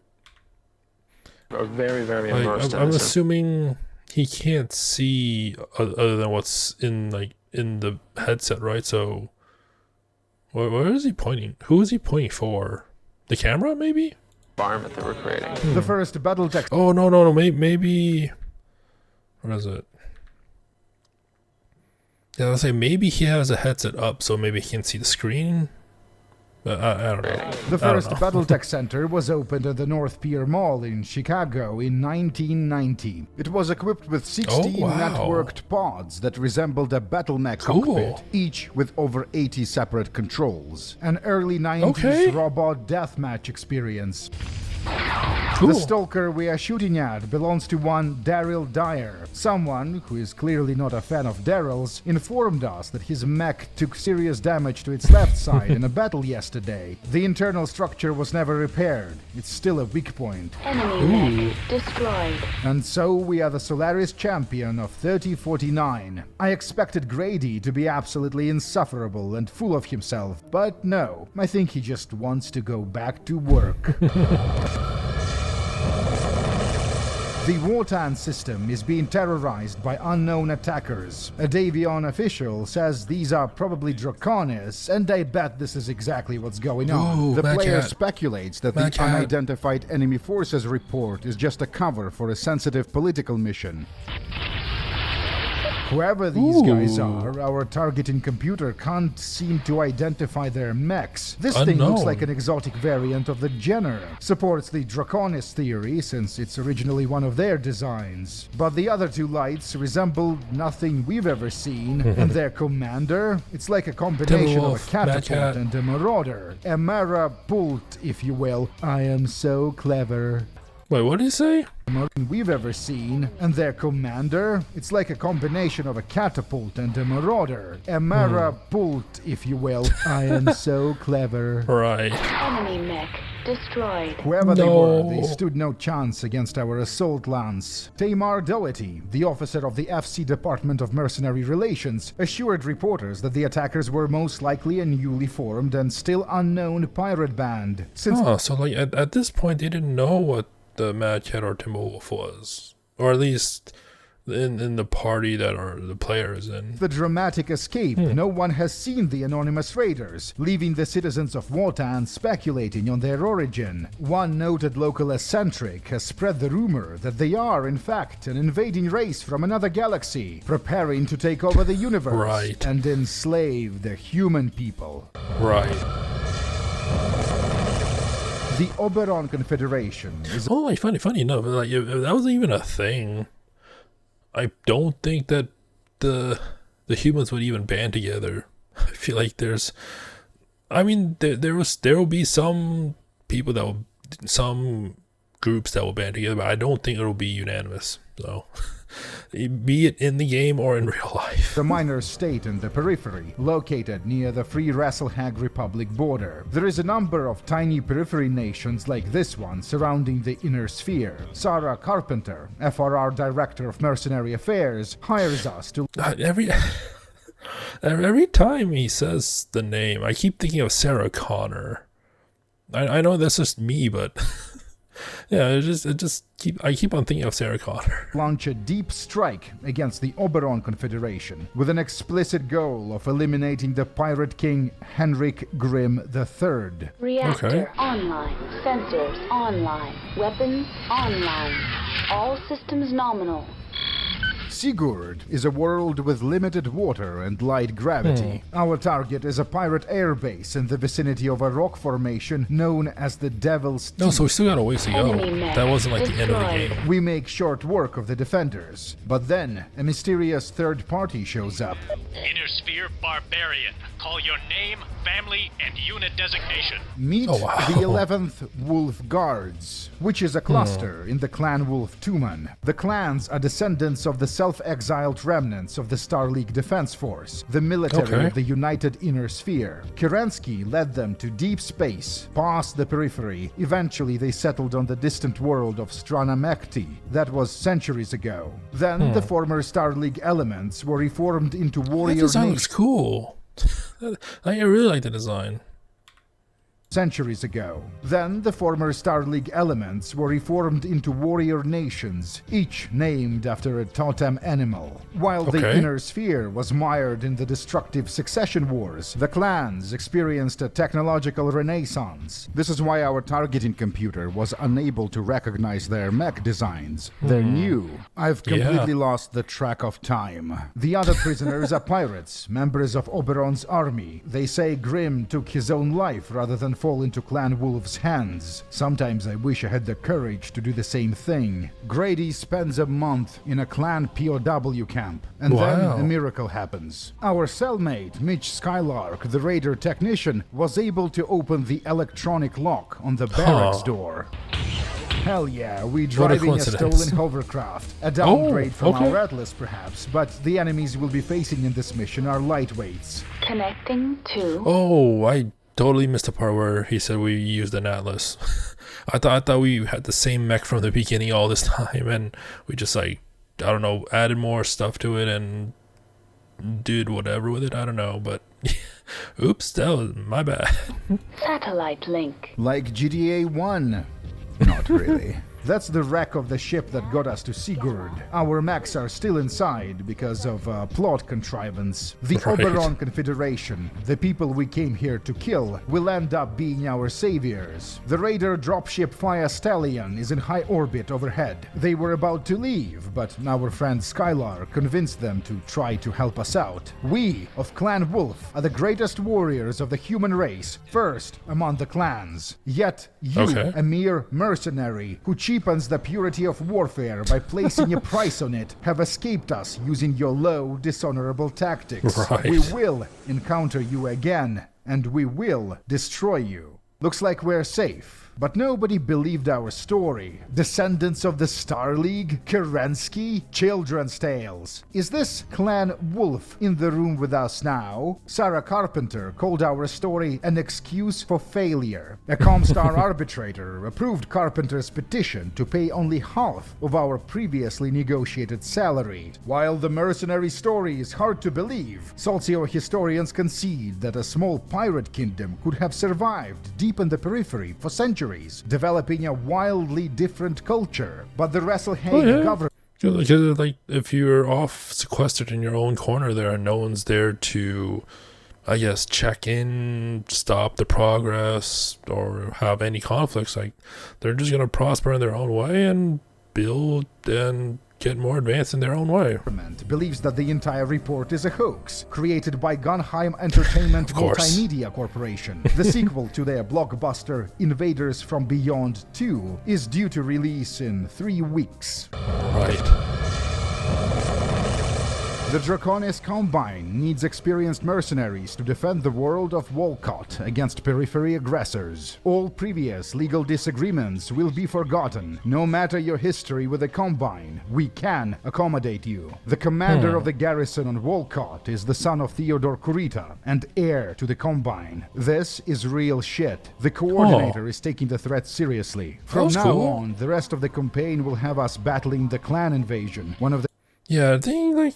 Are very, very immersed in I'm this. assuming he can't see other than what's in the headset, right? So, where is he pointing? Who is he pointing for? The camera, maybe? Environment that we're creating. The first BattleTech. Oh no, maybe. What is it? Yeah, I'll say maybe he has a headset up, so maybe he can see the screen. But I don't know. The first BattleTech Center was opened at the North Pier Mall in Chicago in 1990. It was equipped with 16 networked pods that resembled a battle mech cockpit, each with over 80 separate controls. An early 90s robot deathmatch experience. The stalker we are shooting at belongs to one Daryl Dyer. Someone, who is clearly not a fan of Daryl's, informed us that his mech took serious damage to its left side in a battle yesterday. The internal structure was never repaired. It's still a weak point. Enemy mech destroyed. And so we are the Solaris champion of 3049. I expected Grady to be absolutely insufferable and full of himself, but no, I think he just wants to go back to work. The Wotan system is being terrorized by unknown attackers. A Davion official says these are probably Draconis, and I bet this is exactly what's going on. The player speculates that the unidentified enemy forces report is just a cover for a sensitive political mission. Whoever these guys are, our targeting computer can't seem to identify their mechs. This thing looks like an exotic variant of the Jenner. Supports the Draconis theory, since it's originally one of their designs. But the other two lights resemble nothing we've ever seen, and their commander, it's like a combination of a catapult and a marauder. A marapult, if you will. I am so clever. Wait, what did he say? We've ever seen, and their commander, it's like a combination of a catapult and a marauder. A marapult, if you will. I am so clever. Right. Enemy mech destroyed. Whoever they were, they stood no chance against our assault lance. Tamar Doherty, the officer of the FC Department of Mercenary Relations, assured reporters that the attackers were most likely a newly formed and still unknown pirate band. So like at this point they didn't know what the Mad Cat or Timberwolf was, or at least in the party that are the players in. The dramatic escape. No one has seen the anonymous raiders, leaving the citizens of Wotan speculating on their origin. One noted local eccentric has spread the rumor that they are, in fact, an invading race from another galaxy, preparing to take over the universe and enslave the human people. The Oberon Confederation is... Oh, like, funny enough, like, if that was even a thing, I don't think that the humans would even band together. I feel like there's... I mean, there will be some people that will... Some groups that will band together, but I don't think it'll be unanimous, so... Be it in the game or in real life. The minor state in the periphery, located near the Free Rasselhag Republic border. There is a number of tiny periphery nations like this one surrounding the inner sphere. Sarah Carpenter, FRR Director of Mercenary Affairs, hires us to... Every time he says the name, I keep thinking of Sarah Connor. I know that's just me, but yeah, I keep on thinking of Sarah Connor. Launch a deep strike against the Oberon Confederation with an explicit goal of eliminating the Pirate King Henrik Grimm III. Reactor online. Sensors online. Weapons online. All systems nominal. Sigurd is a world with limited water and light gravity. Our target is a pirate airbase in the vicinity of a rock formation known as the Devil's Teeth. No, so we still got a ways to go. That wasn't like the end of the game. We make short work of the defenders, but then a mysterious third party shows up. Inner Sphere Barbarian. Call your name, family, and unit designation. Meet the 11th Wolf Guards, which is a cluster in the clan Wolf Tumen. The clans are descendants of the self-exiled remnants of the Star League Defense Force, the military of the United Inner Sphere. Kerensky led them to deep space, past the periphery. Eventually they settled on the distant world of Stranamekti. That was centuries ago. Then the former Star League elements were reformed into warrior That design looks cool. I really like the design. Centuries ago. Then the former Star League elements were reformed into warrior nations, each named after a totem animal. While the Inner Sphere was mired in the destructive succession wars, the clans experienced a technological renaissance. This is why our targeting computer was unable to recognize their mech designs. They're new. I've completely lost the track of time. The other prisoners are pirates, members of Oberon's army. They say Grimm took his own life rather than fall into Clan Wolf's hands. Sometimes I wish I had the courage to do the same thing. Grady spends a month in a Clan POW camp, and then a miracle happens. Our cellmate, Mitch Skylark, the Raider technician, was able to open the electronic lock on the barracks door. Hell yeah, we driving a stolen hovercraft. A downgrade from our Atlas perhaps, but the enemies we'll be facing in this mission are lightweights. Connecting to... Oh, I totally missed the part where he said we used an Atlas. I thought we had the same mech from the beginning all this time, and we just like, I don't know, added more stuff to it and did whatever with it. I don't know, but oops, that was my bad. Satellite link. Like GTA 1. Not really. That's the wreck of the ship that got us to Sigurd. Our mechs are still inside because of plot contrivance. The Oberon Confederation, the people we came here to kill, will end up being our saviors. The Raider dropship Fire Stallion is in high orbit overhead. They were about to leave, but our friend Skylar convinced them to try to help us out. We, of Clan Wolf, are the greatest warriors of the human race, first among the clans. Yet you, a mere mercenary who cheapens the purity of warfare by placing a price on it, have escaped us using your low, dishonorable tactics. We will encounter you again, and we will destroy you. Looks like we're safe. But nobody believed our story. Descendants of the Star League? Kerensky? Children's tales. Is this Clan Wolf in the room with us now? Sarah Carpenter called our story an excuse for failure. A Comstar arbitrator approved Carpenter's petition to pay only half of our previously negotiated salary. While the mercenary story is hard to believe, socio-historians concede that a small pirate kingdom could have survived deep in the periphery for centuries, developing a wildly different culture. But the Wrestlehane government... Like, if you're off sequestered in your own corner there and no one's there to, I guess, check in, stop the progress, or have any conflicts, like, they're just going to prosper in their own way and build and get more advanced in their own way. Believes that the entire report is a hoax created by Gunheim Entertainment Multimedia Corporation. The sequel to their blockbuster Invaders from Beyond 2 is due to release in 3 weeks. The Draconis Combine needs experienced mercenaries to defend the world of Walcott against periphery aggressors. All previous legal disagreements will be forgotten. No matter your history with the Combine, we can accommodate you. The commander of the garrison on Walcott is the son of Theodore Kurita and heir to the Combine. This is real shit. The coordinator is taking the threat seriously. From now on, the rest of the campaign will have us battling the clan invasion. One of the... Yeah, I think, like,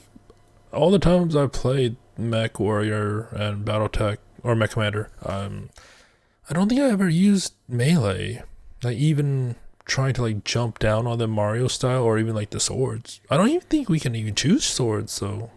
all the times I've played MechWarrior and BattleTech or Mech Commander, I don't think I ever used melee. Like even trying to like jump down on them Mario style, or even like the swords. I don't even think we can even choose swords, so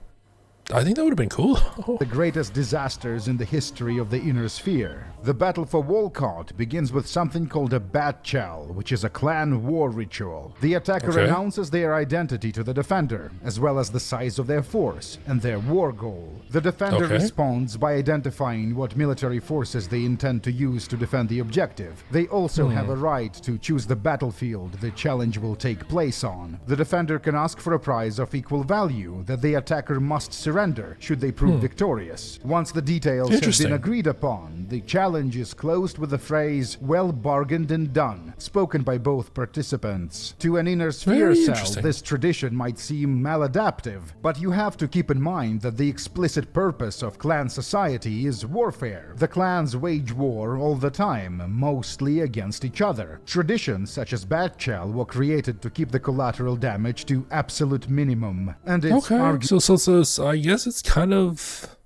I think that would have been cool. The greatest disasters in the history of the Inner Sphere. The battle for Walcott begins with something called a Bat-Chal, which is a clan war ritual. The attacker announces their identity to the defender, as well as the size of their force and their war goal. The defender responds by identifying what military forces they intend to use to defend the objective. They also have a right to choose the battlefield the challenge will take place on. The defender can ask for a prize of equal value that the attacker must surrender should they prove victorious. Once the details have been agreed upon, the challenge is closed with the phrase, "Well bargained and done," spoken by both participants. To an Inner Sphere cell, this tradition might seem maladaptive, but you have to keep in mind that the explicit purpose of clan society is warfare. The clans wage war all the time, mostly against each other. Traditions such as Bat-Chal were created to keep the collateral damage to absolute minimum, and it's so I guess it's kind of,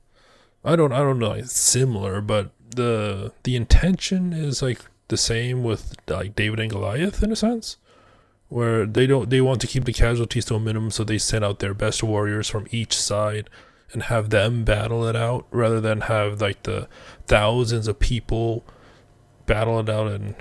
I don't know, it's similar, but the intention is like the same with like David and Goliath in a sense, where they want to keep the casualties to a minimum, so they send out their best warriors from each side and have them battle it out, rather than have like the thousands of people battle it out and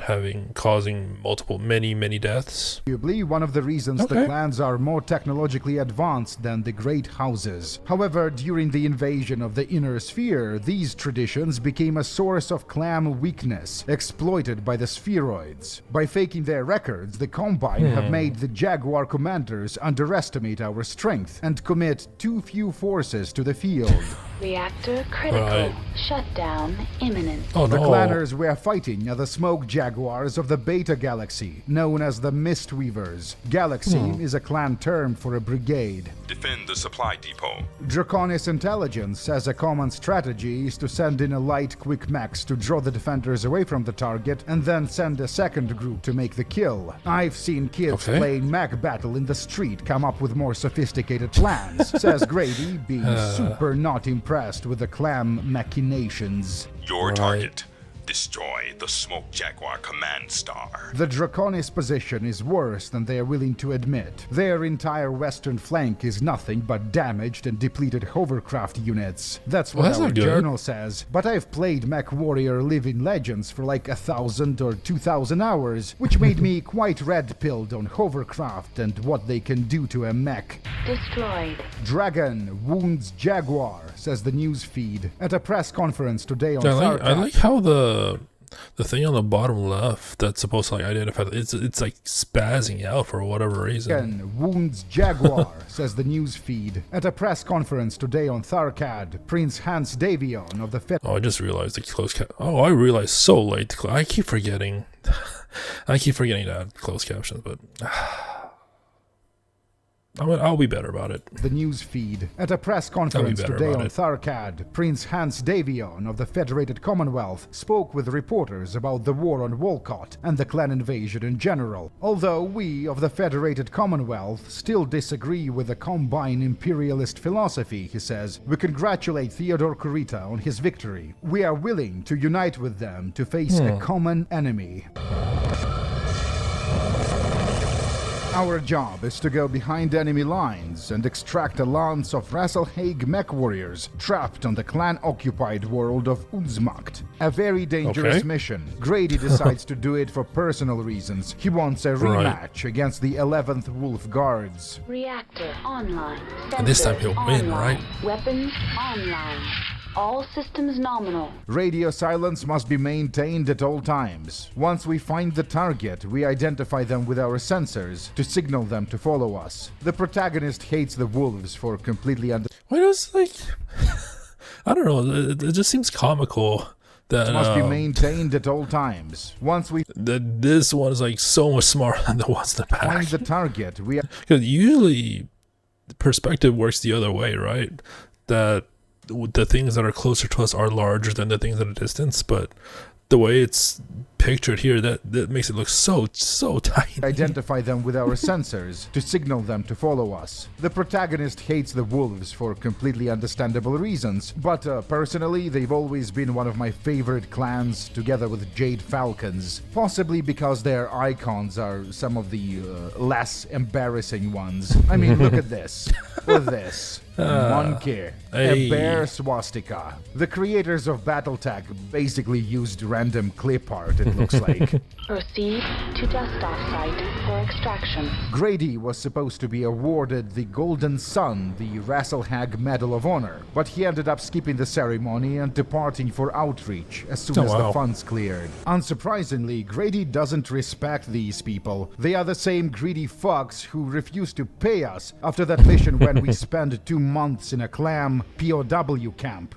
causing many deaths. Arguably one of the reasons the clans are more technologically advanced than the great houses. However, during the invasion of the Inner Sphere, these traditions became a source of clan weakness, exploited by the spheroids. By faking their records, the Combine have made the Jaguar commanders underestimate our strength and commit too few forces to the field. Reactor critical. Shutdown imminent. The clanners we are fighting are the Smoke Jaguars of the Beta Galaxy, known as the Mistweavers. Galaxy is a clan term for a brigade. Defend the supply depot. Draconis Intelligence says a common strategy is to send in a light quick mechs to draw the defenders away from the target, and then send a second group to make the kill. I've seen kids playing mech battle in the street come up with more sophisticated plans, says Grady, being super not impressed with the clan machinations. Your target. Destroy the Smoke Jaguar Command Star. The Draconis position is worse than they are willing to admit. Their entire western flank is nothing but damaged and depleted hovercraft units. That's what our journal says. But I've played MechWarrior Living Legends for like 1,000 or 2,000 hours, which made me quite red-pilled on hovercraft and what they can do to a mech. Destroyed. Dragon wounds Jaguar, says the news feed. At a press conference today on Tharkat. I like how the thing on the bottom left that's supposed to like identify, it's like spazzing out for whatever reason. Wounds Jaguar, says the news feed. At a press conference today on Tharkad, Prince Hans Davion of the I just realized the closed cap. I realized so late. I keep forgetting. I keep forgetting to add closed captions, but I'll be better about it. The news feed. At a press conference today on Tharkad, Prince Hans Davion of the Federated Commonwealth spoke with reporters about the war on Walcott and the clan invasion in general. Although we of the Federated Commonwealth still disagree with the Combine imperialist philosophy, he says, we congratulate Theodore Kurita on his victory. We are willing to unite with them to face a common enemy. Our job is to go behind enemy lines and extract a lance of Rasselhaig mech warriors trapped on the clan-occupied world of Uzmakt. A very dangerous mission. Grady decides to do it for personal reasons. He wants a rematch against the 11th Wolf Guards. Reactor online. And this time he'll win, right? Weapons online. All systems nominal. Radio silence must be maintained at all times. Once we find the target, we identify them with our sensors to signal them to follow us. The protagonist hates the wolves for completely Why does, like... I don't know, it just seems comical that... must be maintained at all times. Once we... This one is, like, so much smarter than the ones in the back. Find the target, we... Because usually, the perspective works the other way, right? That... the things that are closer to us are larger than the things at a distance, but the way it's pictured here, that makes it look so tiny. Identify them with our sensors to signal them to follow us. The protagonist hates the wolves for completely understandable reasons, but personally, they've always been one of my favorite clans, together with Jade Falcons, possibly because their icons are some of the less embarrassing ones. I mean, look at this. Look at this. Monkey. A bear swastika. The creators of BattleTech basically used random clip art, it looks like. Proceed to dust-off site for extraction. Grady was supposed to be awarded the Golden Sun, the Rasselhag Medal of Honor, but he ended up skipping the ceremony and departing for outreach as soon as the funds cleared. Unsurprisingly, Grady doesn't respect these people. They are the same greedy fucks who refuse to pay us after that mission when we spent 2 months in a clam POW camp.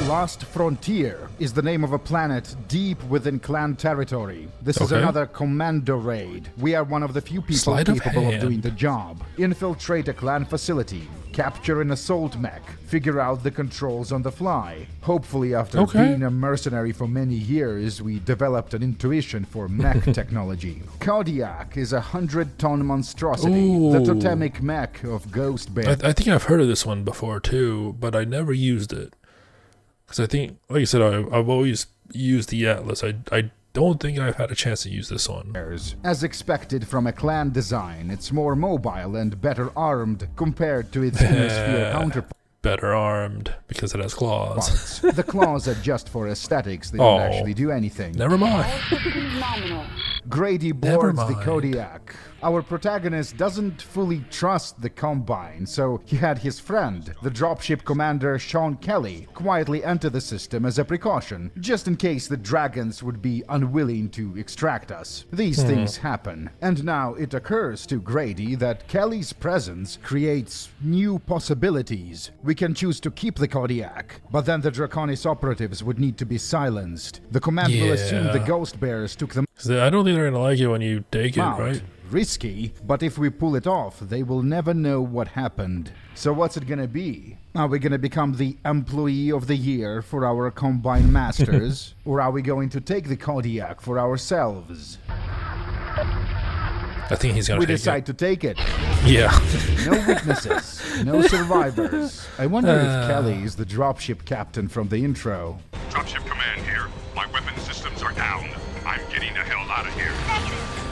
Lost Frontier is the name of a planet deep within clan territory. This is another commando raid. We are one of the few people capable of doing the job. Infiltrate a clan facility, capture an assault mech, figure out the controls on the fly. Hopefully after being a mercenary for many years, we developed an intuition for mech technology. Kodiak is a 100-ton monstrosity, the totemic mech of Ghost Bear. I think I've heard of this one before too, but I never used it. Because I think, like I said, I've always used the Atlas. I don't think I've had a chance to use this one. As expected from a clan design, it's more mobile and better armed compared to its Hemisphere counterpart. Better armed because it has claws. The claws are just for aesthetics. They don't actually do anything. Never mind. Grady boards the Kodiak. Our protagonist doesn't fully trust the Combine, so he had his friend, the dropship commander Sean Kelly, quietly enter the system as a precaution, just in case the dragons would be unwilling to extract us. These things happen, and now it occurs to Grady that Kelly's presence creates new possibilities. We can choose to keep the Kodiak, but then the Draconis operatives would need to be silenced. The command will assume the Ghost Bears took them. I don't think they're gonna like it when you take it, right? Risky, but if we pull it off, they will never know what happened. So what's it gonna be? Are we gonna become the employee of the year for our Combine Masters? Or are we going to take the Kodiak for ourselves? I think he's gonna take it. We decide to take it. Yeah. No witnesses, no survivors. I wonder if Kelly is the dropship captain from the intro. Dropship command here. My weapon systems are down. I'm getting the hell out of here.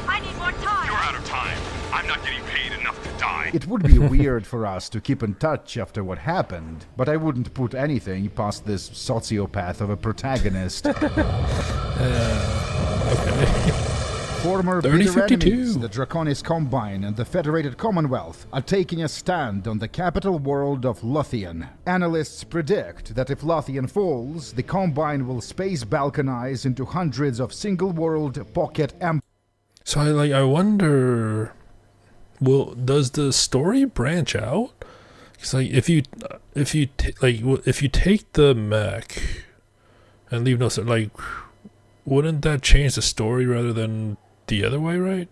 I need more time. You're out of time. I'm not getting paid enough to die. It would be weird for us to keep in touch after what happened, but I wouldn't put anything past this sociopath of a protagonist. Former bitter enemies, the Draconis Combine and the Federated Commonwealth, are taking a stand on the capital world of Lothian. Analysts predict that if Lothian falls, the Combine will space balkanize into hundreds of single-world pocket empires. So I wonder, does the story branch out? Because if you take the mech and leave no, wouldn't that change the story rather than the other way, right?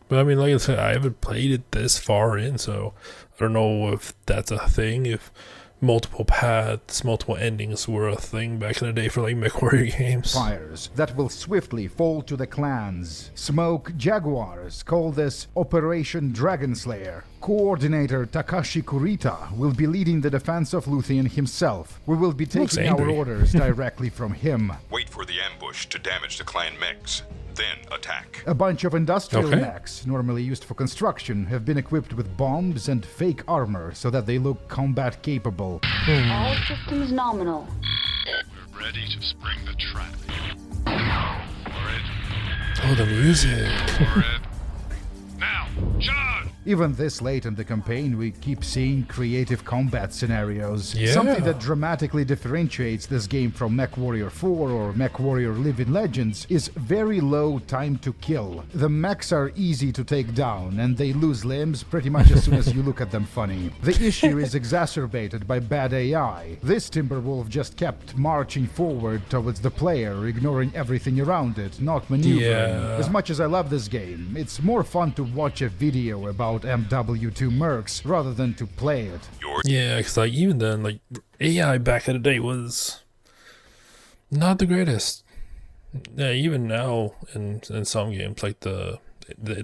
But I mean, like I said, I haven't played it this far in, so I don't know if that's a thing, if multiple paths, multiple endings were a thing back in the day for like MechWarrior games. Fires that will swiftly fall to the clans. Smoke Jaguars call this Operation Dragonslayer. Coordinator Takashi Kurita will be leading the defense of Lothian himself. We will be taking our orders directly from him. Wait for the ambush to damage the clan mechs, then attack. A bunch of industrial mechs, normally used for construction, have been equipped with bombs and fake armor so that they look combat capable. All systems nominal. We're ready to spring the trap. For it. Oh, the music. For it. Now, charge! Even this late in the campaign, we keep seeing creative combat scenarios. Something that dramatically differentiates this game from MechWarrior 4 or MechWarrior Living Legends is very low time to kill. The mechs are easy to take down, and they lose limbs pretty much as soon as you look at them funny. The issue is exacerbated by bad AI. This Timberwolf just kept marching forward towards the player, ignoring everything around it, not maneuvering. As much as I love this game, it's more fun to watch a video about MW2 Mercs rather than to play it. Yeah, because like even then, like AI back in the day was Not the greatest. Yeah, even now in some games, like the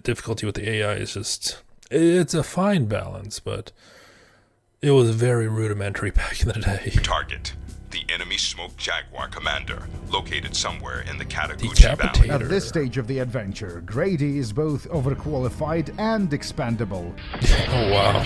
difficulty with the AI is just, it's a fine balance, but it was very rudimentary back in the day. Target: the enemy Smoke Jaguar commander, located somewhere in the Kataguchi Valley. At this stage of the adventure, Grady is both overqualified and expendable. Oh wow,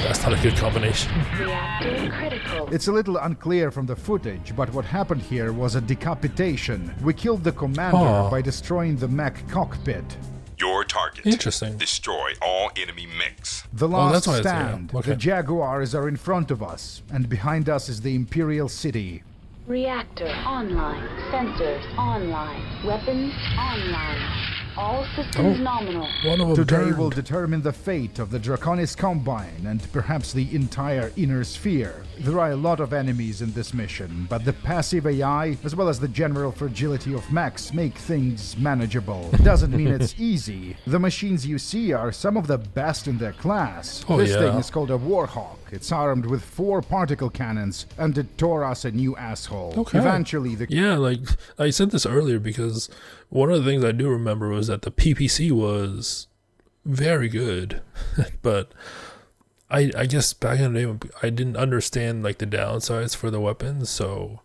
that's not a good combination. Reactor critical. It's a little unclear from the footage, but what happened here was a decapitation. We killed the commander by destroying the mech cockpit. Your target. Interesting. Destroy all enemy mechs. The last that's stand. Okay. The Jaguars are in front of us, and behind us is the Imperial City. Reactor online. Sensors online. Weapons online. All systems nominal. One of them Today turned. will determine the fate of the Draconis Combine and perhaps the entire Inner Sphere. There are a lot of enemies in this mission, but the passive AI, as well as the general fragility of mechs, make things manageable. It doesn't mean it's easy. The machines you see are some of the best in their class. This thing is called a Warhawk. It's armed with 4 particle cannons, and it tore us a new asshole. Okay. Eventually, the... Yeah, like, I said this earlier because one of the things I do remember was that the PPC was very good, but I guess back in the day I didn't understand like the downsides for the weapons, so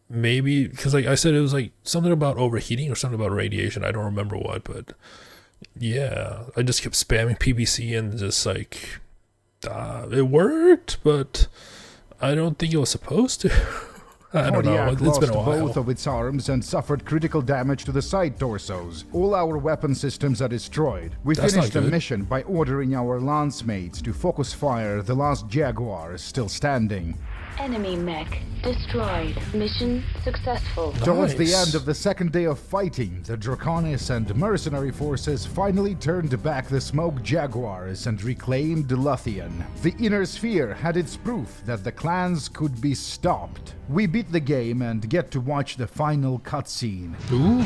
maybe because like I said, it was like something about overheating or something about radiation. I don't remember what, but yeah, I just kept spamming PPC and just like it worked, but I don't think it was supposed to. I don't know. It's lost been a while. both of its arms and suffered critical damage to the side torsos. All our weapon systems are destroyed. We finished the mission by ordering our lance mates to focus fire. The last Jaguar is still standing. Enemy mech destroyed. Mission successful. Towards the end of the second day of fighting, the Draconis and mercenary forces finally turned back the Smoke Jaguars and reclaimed Lothian. The Inner Sphere had its proof that the clans could be stopped. We beat the game and get to watch the final cutscene. Ooh.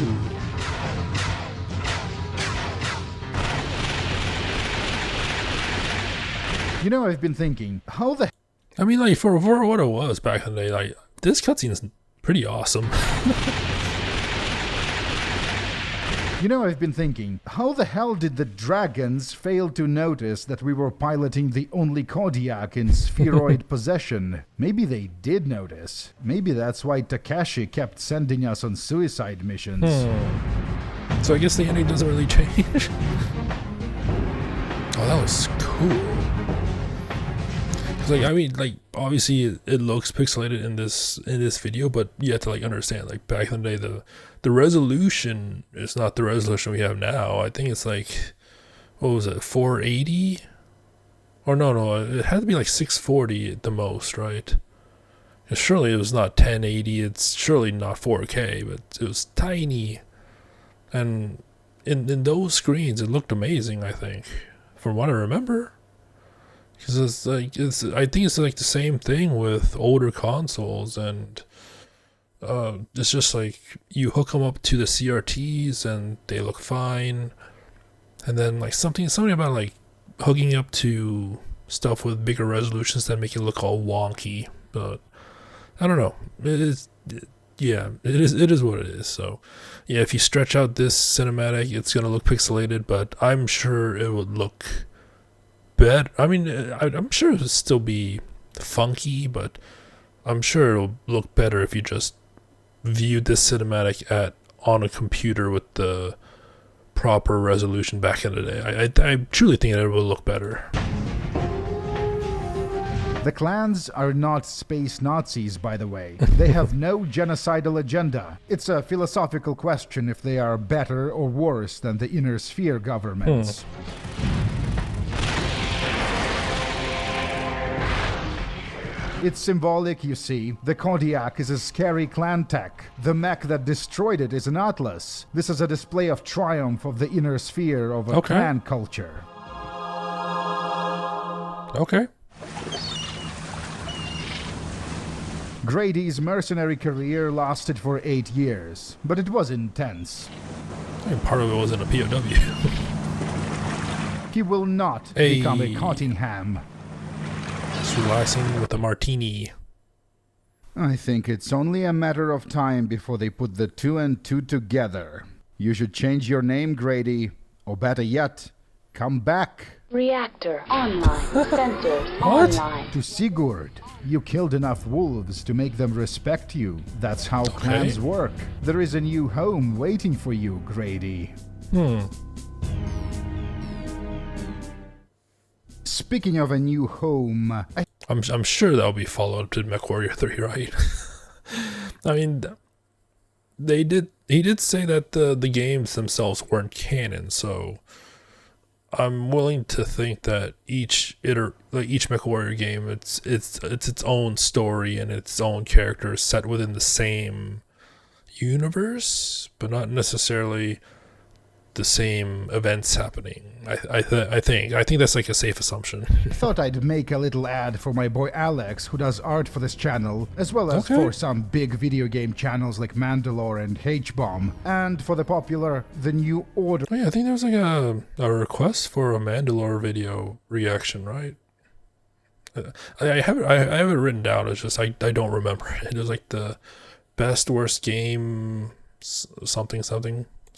You know, I've been thinking, how the... I mean, like, for what it was back in the day, like, this cutscene is pretty awesome. You know, I've been thinking, how the hell did the dragons fail to notice that we were piloting the only Kodiak in spheroid possession? Maybe they did notice. Maybe that's why Takashi kept sending us on suicide missions. So I guess the ending doesn't really change. Oh, that was cool. Like, I mean, like, obviously it looks pixelated in this video, but you have to like understand, like, back in the day, the resolution is not the resolution we have now. I think it's like, what was it, 480? Or no, it had to be like 640 at the most, right? And surely it was not 1080. It's surely not 4K, but it was tiny. And in those screens, it looked amazing, I think, from what I remember. Because it's like, I think it's like the same thing with older consoles, and it's just like you hook them up to the CRTs and they look fine, and then like something about like hooking up to stuff with bigger resolutions that make it look all wonky. But I don't know. It is what it is. So yeah, if you stretch out this cinematic, it's gonna look pixelated, but I'm sure it would look better. I mean, I'm sure it'll still be funky, but I'm sure it'll look better if you just viewed this cinematic on a computer with the proper resolution back in the day. I truly think that it will look better. The clans are not space Nazis, by the way. They have no genocidal agenda. It's a philosophical question if they are better or worse than the Inner Sphere governments. It's symbolic, you see. The Kodiak is a scary clan tech. The mech that destroyed it is an Atlas. This is a display of triumph of the Inner Sphere over clan culture. Okay. Grady's mercenary career lasted for 8 years, but it was intense. I think part of it was in a POW. He will not become a Cottingham. Relaxing with a martini. I think it's only a matter of time before they put the 2 and 2 together. You should change your name, Grady. Or better yet, come back. Reactor online. Sensors online. To Sigurd. You killed enough wolves to make them respect you. That's how clans work. There is a new home waiting for you, Grady. Speaking of a new home, I'm sure that'll be followed to MechWarrior 3, right? I mean, he did say that the games themselves weren't canon, so I'm willing to think that each MechWarrior game, it's its own story and its own characters set within the same universe, but not necessarily the same events happening. I think that's like a safe assumption. Thought I'd make a little ad for my boy Alex, who does art for this channel, as well as for some big video game channels like Mandalore and H-Bomb, and for the popular The New Order. Oh yeah, I think there was like a request for a Mandalore video reaction, right? I have it written down. It's just I don't remember it. It was like the best worst game something.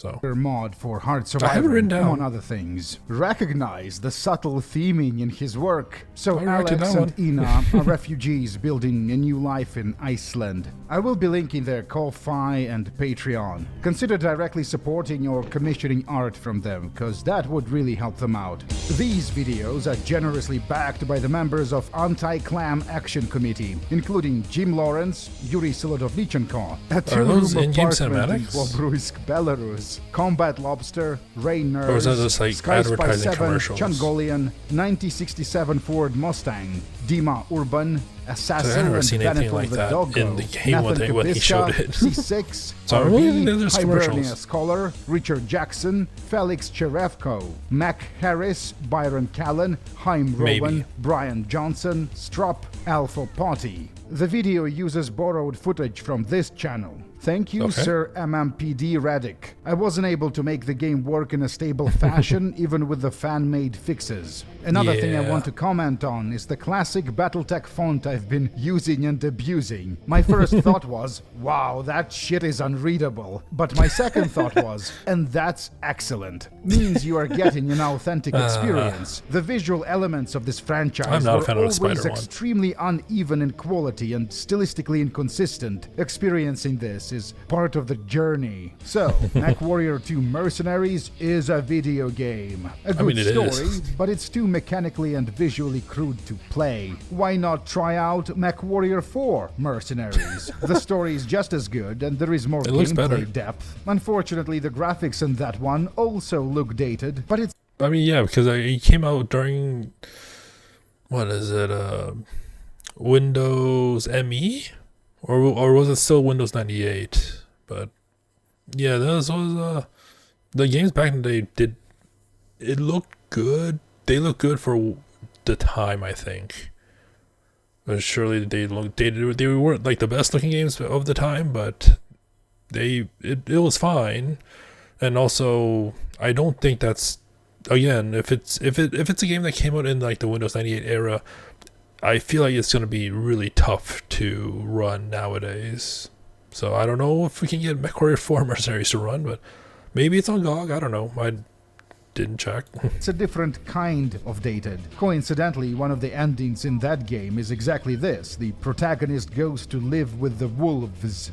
So mod for Hard Survivor, I have it written down. among other things. Recognize the subtle theming in his work. So Alex and Ina are refugees building a new life in Iceland. I will be linking their Ko-Fi and Patreon. Consider directly supporting or commissioning art from them, because that would really help them out. These videos are generously backed by the members of Anti-Clam Action Committee, including Jim Lawrence, Yuri Solodovnichenko, a two-room apartment in Bobruisk, Belarus, Combat Lobster, Rain Nerds, or is that just like Sky Spy advertising 7, commercials? Chungolian, 1967 Ford Mustang, Dima Urban, Assassin, I've never and seen anything Benetol like the that Doggo, in the game Nathan when he showed Kubisha, it. C6, So I really think there's Hibernia commercials. Scholar, Richard Jackson, Felix Cherevko, Mac Harris, Byron Callan, Haim Rowan, Brian Johnson, Strupp, Alpha Potty. The video uses borrowed footage from this channel. Thank you, Sir MMPD Radic. I wasn't able to make the game work in a stable fashion, even with the fan-made fixes. Another thing I want to comment on is the classic BattleTech font I've been using and abusing. My first thought was, wow, that shit is unreadable. But my second thought was, and that's excellent. Means you are getting an authentic experience. The visual elements of this franchise were always extremely uneven in quality and stylistically inconsistent. Experiencing this is part of the journey. So, MechWarrior 2 Mercenaries is a video game. A good story, but it's too mechanically and visually crude to play. Why not try out MechWarrior 4 Mercenaries? The story is just as good and there is more gameplay depth. Unfortunately, the graphics in that one also look dated, but it's... I mean, yeah, because it came out during... What is it? Windows ME? Or was it still Windows 98? But yeah, those was the games back in the day it looked good. They looked good for the time, I think. But surely they weren't like the best looking games of the time, but it was fine. And also, I don't think that's, again, if it's a game that came out in like the Windows 98 era, I feel like it's going to be really tough to run nowadays. So I don't know if we can get MechWarrior 4 Mercenaries to run, but maybe it's on GOG. I don't know. I didn't check. It's a different kind of dated. Coincidentally, one of the endings in that game is exactly this. The protagonist goes to live with the wolves.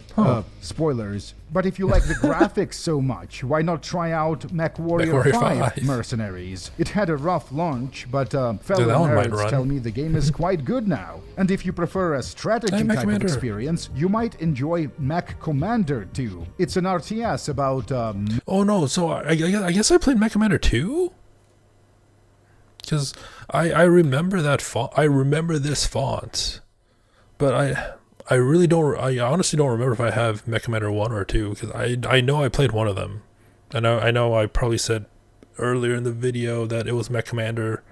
Spoilers. But if you like the graphics so much, why not try out MechWarrior 5 Mercenaries? It had a rough launch, but fellow nerds tell me the game is quite good now. And if you prefer a strategy type of experience, you might enjoy Mech Commander 2. It's an RTS about... Oh no, so I guess I played Mech Commander 2? Because I remember that font. I remember this font. But I honestly don't remember if I have Mech Commander 1 or 2, because I know I played one of them. And I know I probably said earlier in the video that it was Mech Commander.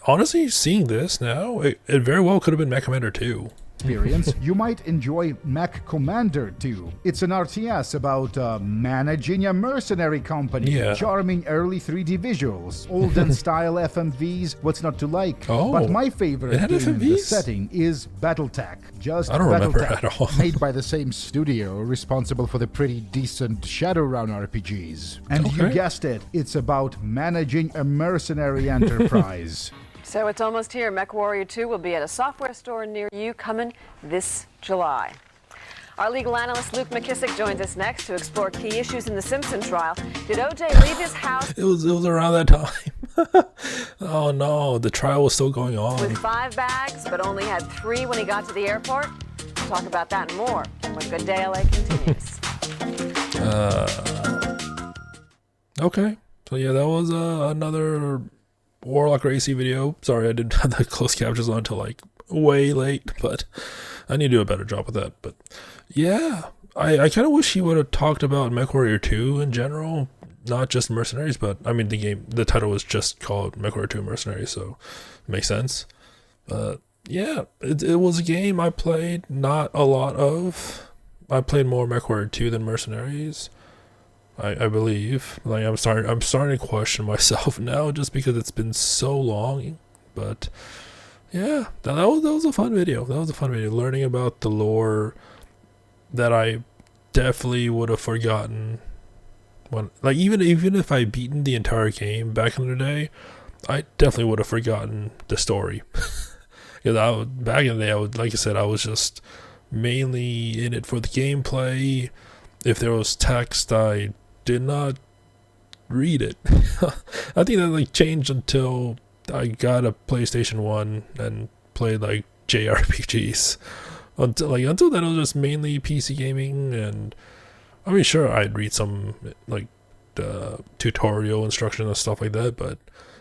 Honestly, seeing this now, it very well could have been Mech Commander 2. experience, you might enjoy Mech Commander 2. It's an RTS about managing a mercenary company, charming early 3D visuals, olden-style FMVs, what's not to like. But my favorite game in the setting is BattleTech. Just I don't remember BattleTech, at all. made by the same studio responsible for the pretty decent Shadowrun RPGs. And you guessed it, it's about managing a mercenary enterprise. So it's almost here. MechWarrior 2 will be at a software store near you, coming this July. Our legal analyst Luke McKissick joins us next to explore key issues in the Simpson trial. Did OJ leave his house? It was around that time. Oh no, the trial was still going on. With 5 bags, but only had 3 when he got to the airport? We'll talk about that and more when Good Day LA continues. Okay, so yeah, that was another Warlockracy video. Sorry, I didn't have the closed captions on until like way late, but I need to do a better job with that. But yeah, I kind of wish he would have talked about MechWarrior 2 in general, not just Mercenaries. But I mean, the title was just called MechWarrior 2 Mercenaries, so it makes sense. Yeah, it was a game I played not a lot of. I played more MechWarrior 2 than Mercenaries, I believe. Like I'm starting to question myself now just because it's been so long. But yeah, that was a fun video. That was a fun video, learning about the lore that I definitely would have forgotten when, like, even if I beaten the entire game back in the day, I definitely would have forgotten the story. Because back in the day, like I said, I was just mainly in it for the gameplay. If there was text, I did not read it. I think that like changed until I got a PlayStation 1 and played like JRPGs. Until then, it was just mainly PC gaming, and I mean, sure, I'd read some like the tutorial instruction and stuff like that, but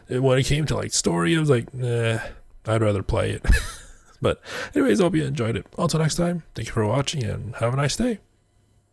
when it came to like story, I was like, nah, I'd rather play it. But anyways, I hope you enjoyed it. Until next time, thank you for watching and have a nice day.